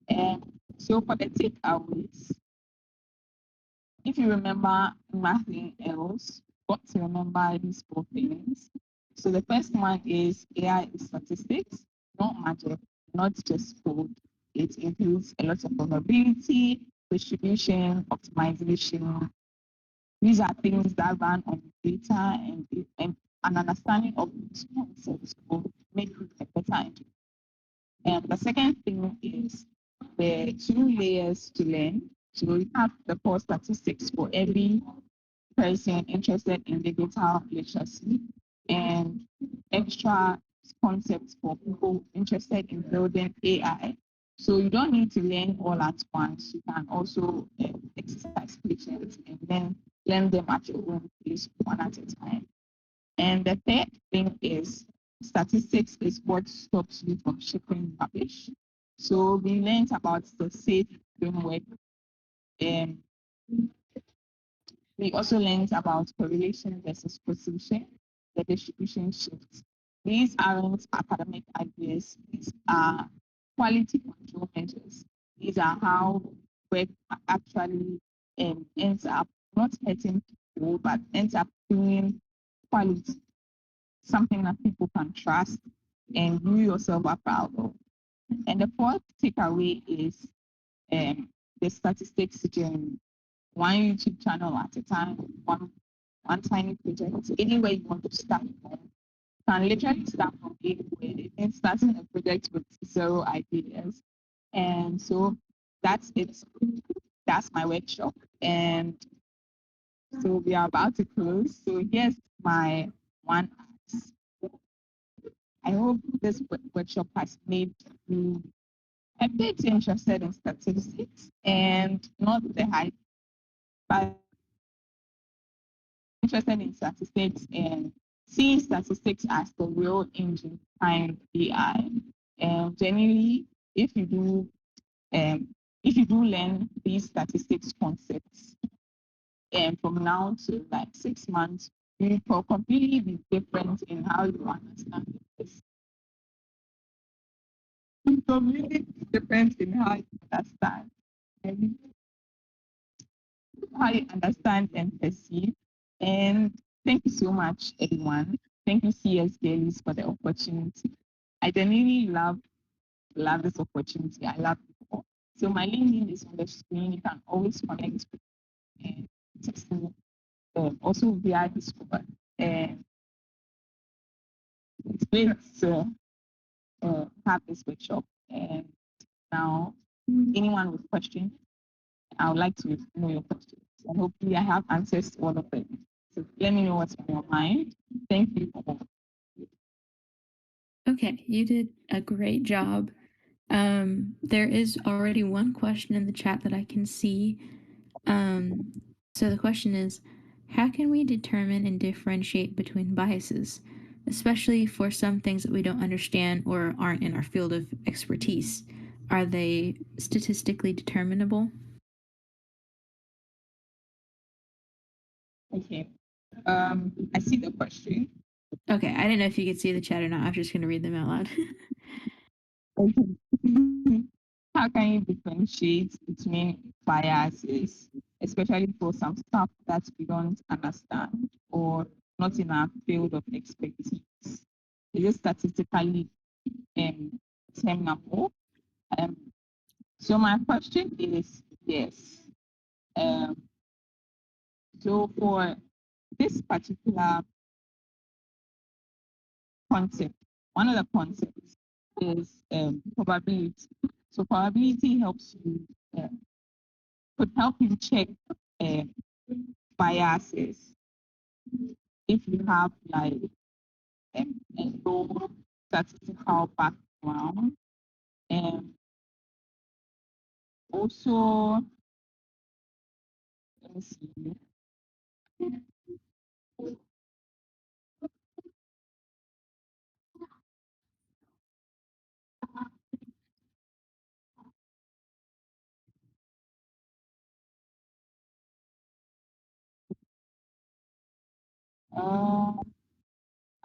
And so for the takeaways, if you remember nothing else, got to remember these 4 things. So the first one is AI is statistics, not magic, not just code. It includes a lot of probability, distribution, optimization. These are things that run on data and an understanding of these concepts will make you a better engineer. And the second thing is the 2 layers to learn. So we have the core statistics for every person interested in digital literacy and extra concepts for people interested in building AI. So you don't need to learn all at once. You can also exercise patience and then learn them at your own pace, one at a time. And the third thing is statistics is what stops you from shipping rubbish. So we learned about the safe framework, and we also learned about correlation versus causation, the distribution shifts. These aren't academic ideas, these are quality control measures. These are how work actually ends up not hurting people, but ends up being quality, something that people can trust and you yourself are proud of. And the fourth takeaway is the statistics journey, one YouTube channel at a time, one tiny project, anywhere you want to start from. Can literally start from anywhere and starting a project with zero ideas. And so that's it. That's my workshop. And so we are about to close. So here's my one ask. I hope this workshop has made you a bit interested in statistics and not the hype, but interested in statistics and seeing statistics as the real engine behind AI. And generally, if you do um, if you do learn these statistics concepts, and from now to like 6 months, you will completely be different in how you understand this. Completely different in how you understand. And how you understand and perceive. And thank you so much, everyone. Thank you, CS Girlies, for the opportunity. I genuinely love this opportunity. I love people. So my LinkedIn is on the screen. You can always connect with me and text me, also via Discord. And it's great to have this workshop. And now, anyone with questions, I would like to know your questions. And hopefully I have answers to all of them. So let me know what's on your mind. Thank you all. Okay, you did a great job. There is already one question in the chat that I can see. So the question is, how can we determine and differentiate between biases, especially for some things that we don't understand or aren't in our field of expertise? Are they statistically determinable? Okay. I see the question. Okay, I didn't know if you could see the chat or not. I'm just going to read them out loud. Okay. How can you differentiate between biases, especially for some stuff that we don't understand or not in our field of expertise? Is it statistically determinable? Um, so my question is yes. Um, so for this particular concept, one of the concepts is probability. So probability helps you could help you check uh, biases if you have like a low statistical background, and also let me see.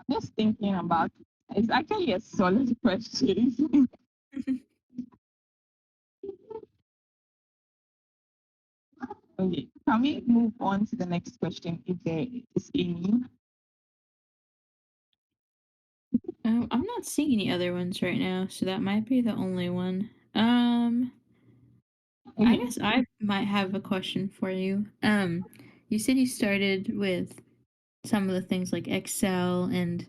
I'm just thinking about it. It's actually a solid question. Okay, can we move on to the next question if there is any? I'm not seeing any other ones right now, so that might be the only one. I Okay. guess I might have a question for you. You said you started with some of the things like Excel and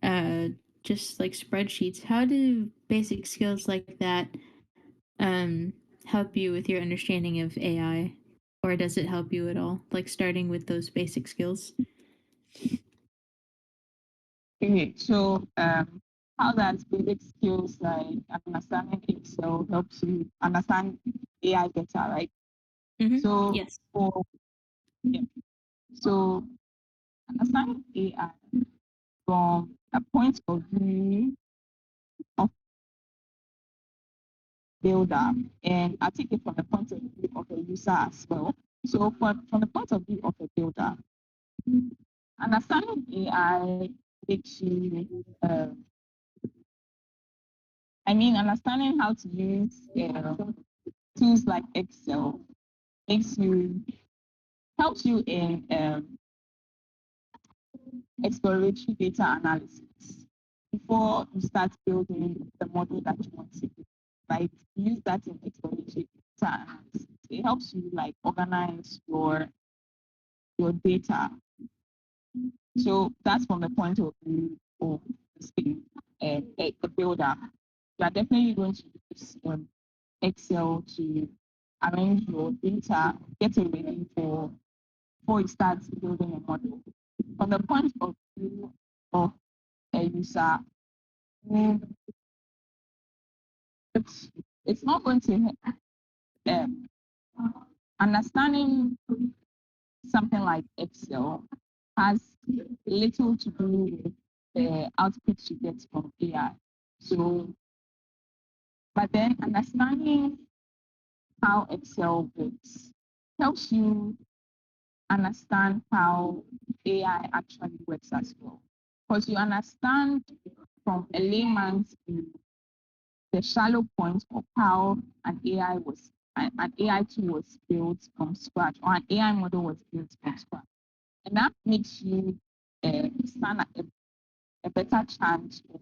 uh, just like spreadsheets. How do basic skills like that um, help you with your understanding of AI? Or does it help you at all? Like starting with those basic skills? Okay, so how does basic skills like understanding Excel helps you understand AI better, right? Mm-hmm. So Yes. for yeah, so understanding AI from a point of view of builder, and I take it from the point of view of a user as well. So from the point of view of a builder, understanding AI makes you, understanding how to use tools like Excel makes you helps you in exploratory data analysis before you start building the model that you want to do, right? Use that in exploratory. analysis. It helps you like organize your data. So that's from the point of view of the thing, the builder. You are definitely going to use Excel to arrange your data, get it ready for before you start building a model. From the point of view of a user, mm, it's it's not going to um, understanding something like Excel has little to do with the output you get from AI. So, but then understanding how Excel works helps you understand how AI actually works as well. Because you understand from a layman's view the shallow point of how an AI tool was built from scratch, or an AI model was built from scratch. And that makes you stand a better chance of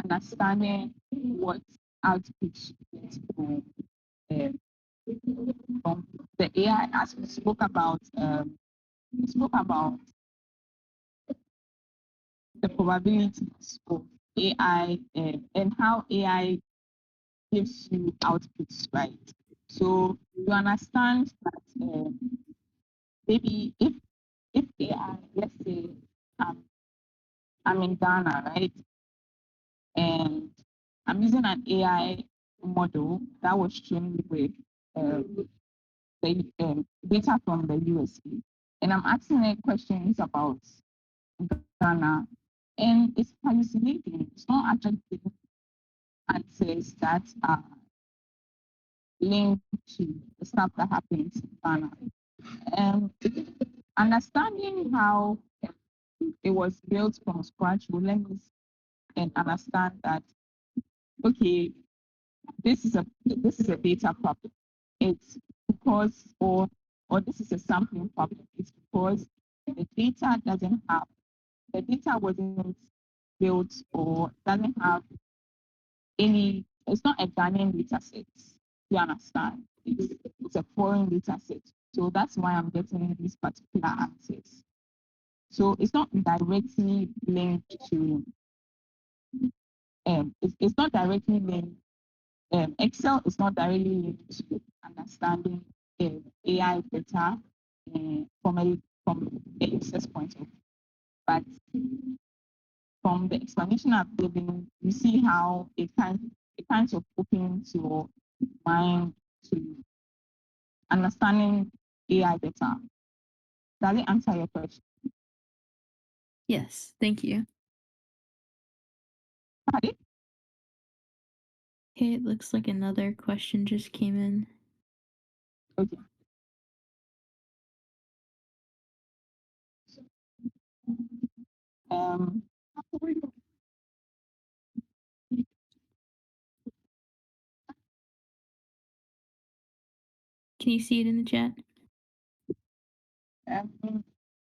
understanding what output you get uh, from the AI. As we spoke about the probabilities of AI and how AI gives you outputs, right? So you understand that maybe if AI, let's say um, I'm in Ghana, right, and I'm using an AI model that was trained with uh, the data from the USA, and I'm asking it questions about Ghana, and it's hallucinating. It's not actually giving answers that are linked to the stuff that happens in Ghana. Um, Understanding how it was built from scratch will let me and understand that okay, this is a data problem. It's because or this is a sampling problem. It's because the data wasn't built or doesn't have any. It's not a Ghanaian data set. You understand? It's a foreign data set. So that's why I'm getting these particular answers. So it's not directly linked to it's not directly linked. Excel is not directly linked to understanding AI data from a user's point of view. But from the explanation I've given, you see how it kind of opens your mind to understanding AI better. Does it answer your question? Yes, thank you. Pardon? Okay, it looks like another question just came in. Okay. Um, Can you see it in the chat?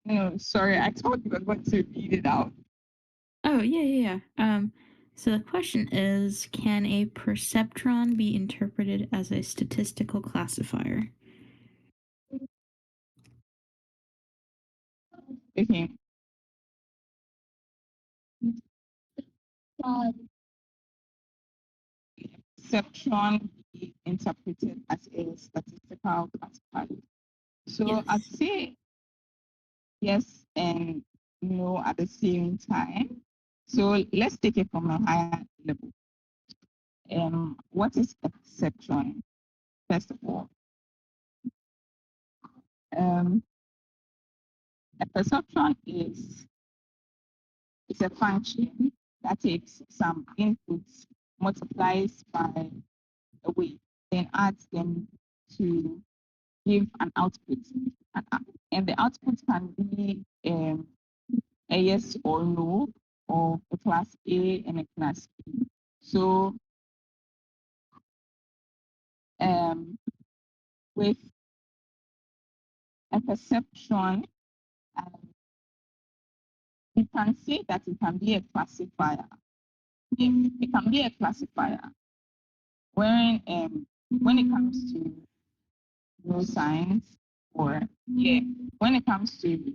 no, sorry, I told you I was going to read it out. Oh, yeah. So the question is, can a perceptron be interpreted as a statistical classifier? Okay. Perceptron be interpreted as a statistical classifier. So I'd Yes. say yes and no at the same time. So let's take it from a higher level. What is a perceptron? First of all, um, a perceptron is a function that takes some inputs, multiplies by a weight, then adds them to give an output. And the output can be a yes or no, or a class A and a class B. So with a perceptron, we can say that it can be a classifier. It can be a classifier wherein when it comes to neuroscience, or yeah, when it comes to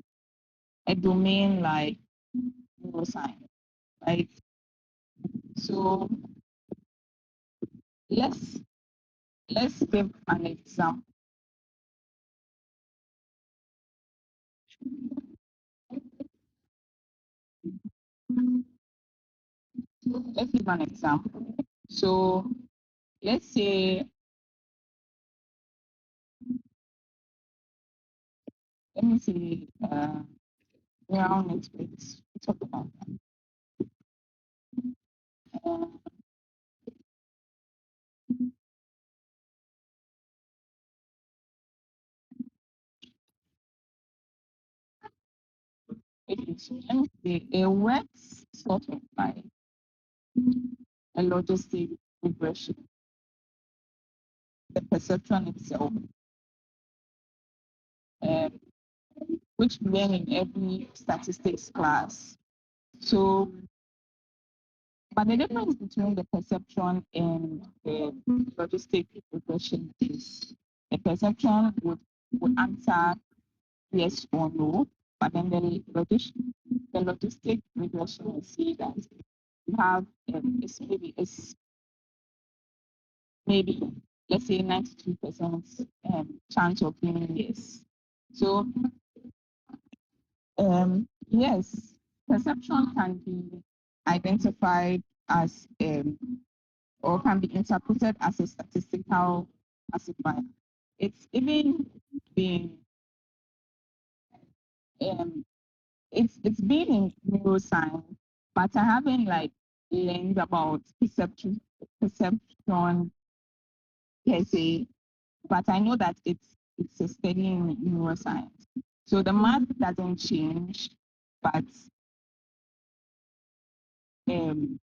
a domain like neuroscience, right? So let's let's give an example. Let's give an example. So let's say, let me see, neural networks. We talk about that. Let me see, it works sort of like a logistic regression, the perception itself, um, which we learn in every statistics class. So, but the difference between the perception and the logistic regression is the perception would answer yes or no, but then the logistic regression will say that you have maybe let's say 92% chance of being yes. So yes, perception can be identified as or can be interpreted as a statistical classifier. It's even been um, it's been in neuroscience, but I haven't like learned about perception per se, but I know that it's a study in neuroscience. So the math doesn't change, but um,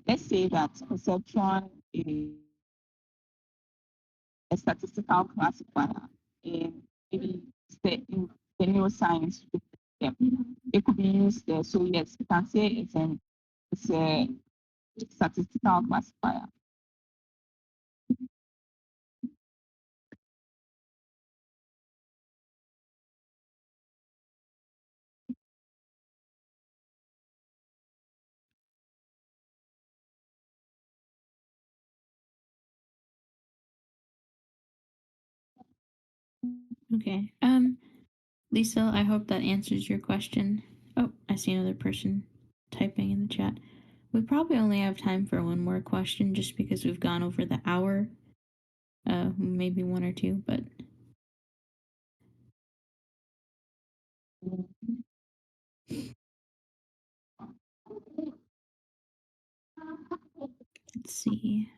let's say that perception is a statistical classifier in maybe in the neuroscience. Yeah, it could be used there. So yes, you can say it's a statistical classifier. Okay. Lisa, I hope that answers your question. Oh, I see another person typing in the chat. We probably only have time for one more question just because we've gone over the hour. Maybe one or two, but let's see.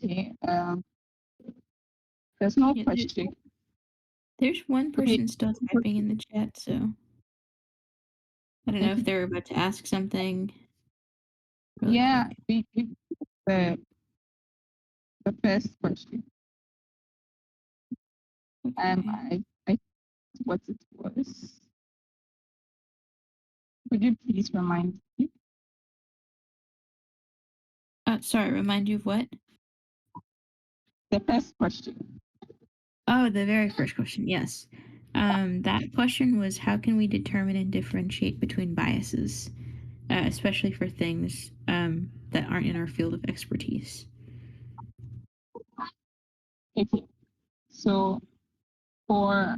Okay. There's no Yeah, question. there's one Okay. person still typing in the chat, so I don't know if Okay. they're about to ask something really Yeah, quick. the the first question. Okay. I what it was. Could you please remind me? Sorry, remind you of what? The first question. Oh, the very first question. Yes. That question was how can we determine and differentiate between biases, especially for things that aren't in our field of expertise? Okay. So for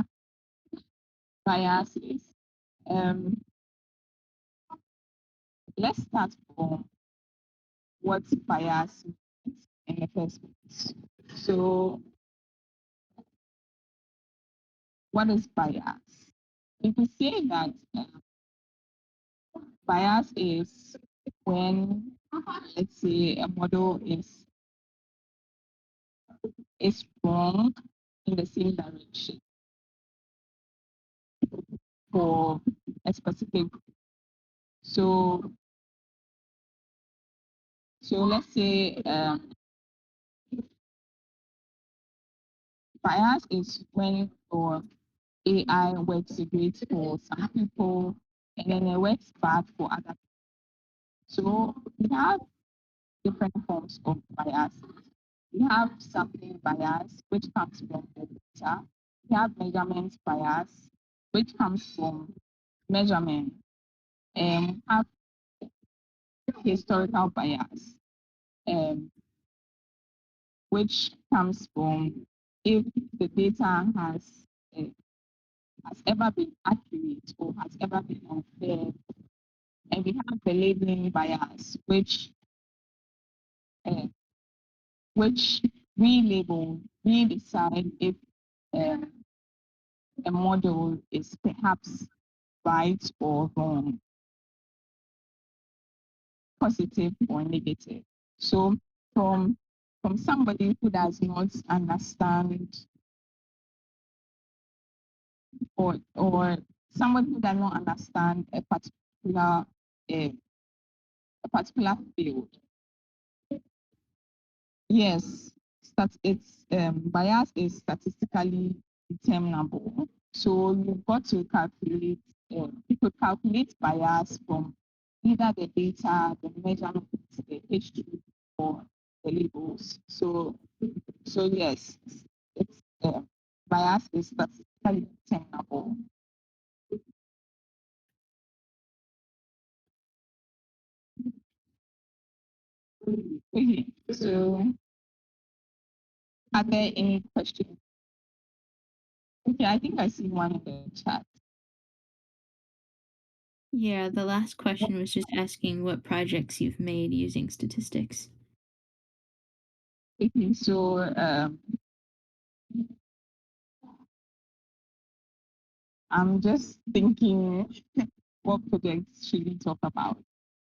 biases, um, let's start from what bias means in the first place. So what is bias? If we say that bias is when, let's say, a model is wrong in the same direction for a specific. So, so let's say bias is when or AI works great for some people and then it works bad for other. So we have different forms of bias. We have sampling bias, which comes from the data. We have measurement bias, which comes from measurement. And we have historical bias, um, which comes from if the data uh, has ever been accurate or has ever been unfair. And we have the labeling bias, uh, which we label, we decide if um, a model is perhaps right or wrong, positive or negative. So from from somebody who does not understand or somebody who does not understand a particular field. Yes, bias is statistically determinable. So you've got to calculate. You could calculate bias from either the data, the measurements, the history, or the labels. So yes, it's bias is statistically determinable. Okay. So are there any questions? Okay, I think I see one in the chat. Yeah, the last question was just asking what projects you've made using statistics. Okay, so I'm just thinking what projects should we talk about?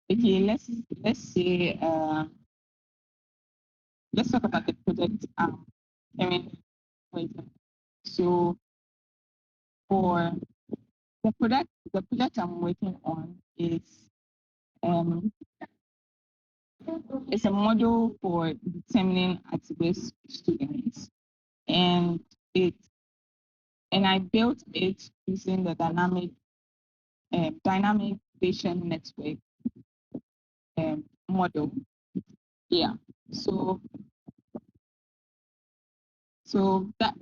Okay, let's say let's talk about the project I mean wait. So for the project I'm working on is um it's a model for determining at-risk students and it and I built it using the dynamic patient network model. Yeah. So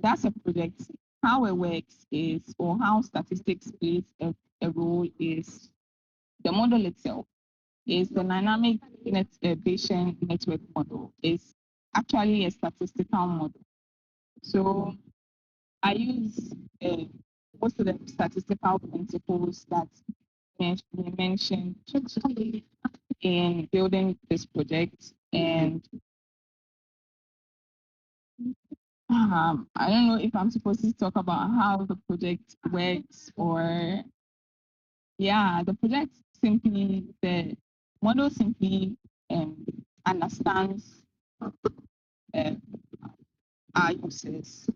that's a project. How it works is, or how statistics plays a role is the model itself is the dynamic patient network model. Is actually a statistical model. So I use most of the statistical principles that we mentioned in building this project. And I don't know if I'm supposed to talk about how the project works or, yeah, the model simply understands uh, our users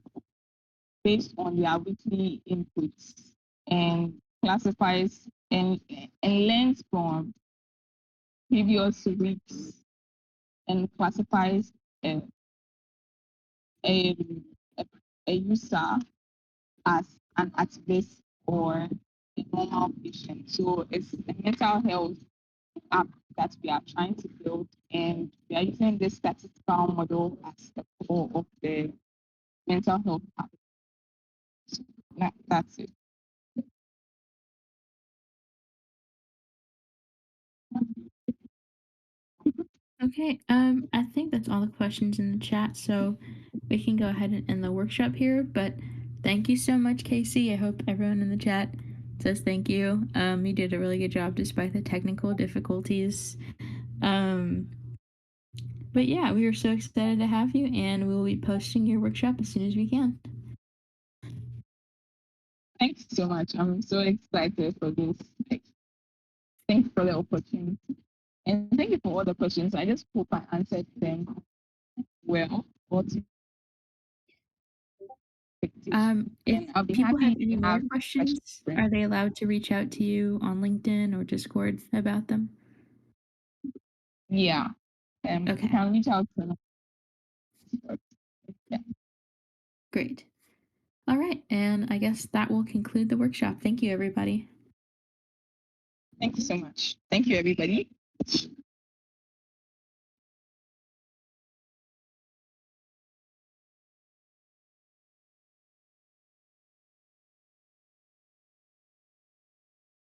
based on their weekly inputs and classifies and learns from previous weeks and classifies uh, a, a, a user as an at-risk or a normal patient. So it's a mental health app that we are trying to build, and we are using this statistical model as the core of the mental health app. So that's it. Okay, I think that's all the questions in the chat, so we can go ahead and end the workshop here. But thank you so much, Kaycee. I hope everyone in the chat says thank you. You did a really good job despite the technical difficulties. Um, but yeah, we are so excited to have you, and we will be posting your workshop as soon as we can. Thanks so much. I'm so excited for this. Thanks for the opportunity. And thank you for all the questions. I just hope I answered them well. expectation. If And I'll be people have happy any to more have questions questions, from are they allowed to reach out to you on LinkedIn or Discord about them? yeah. You Okay, can reach out to us. Yeah. great. All right, and I guess that will conclude the workshop. Thank you, everybody. Thank you so much. Thank you, everybody.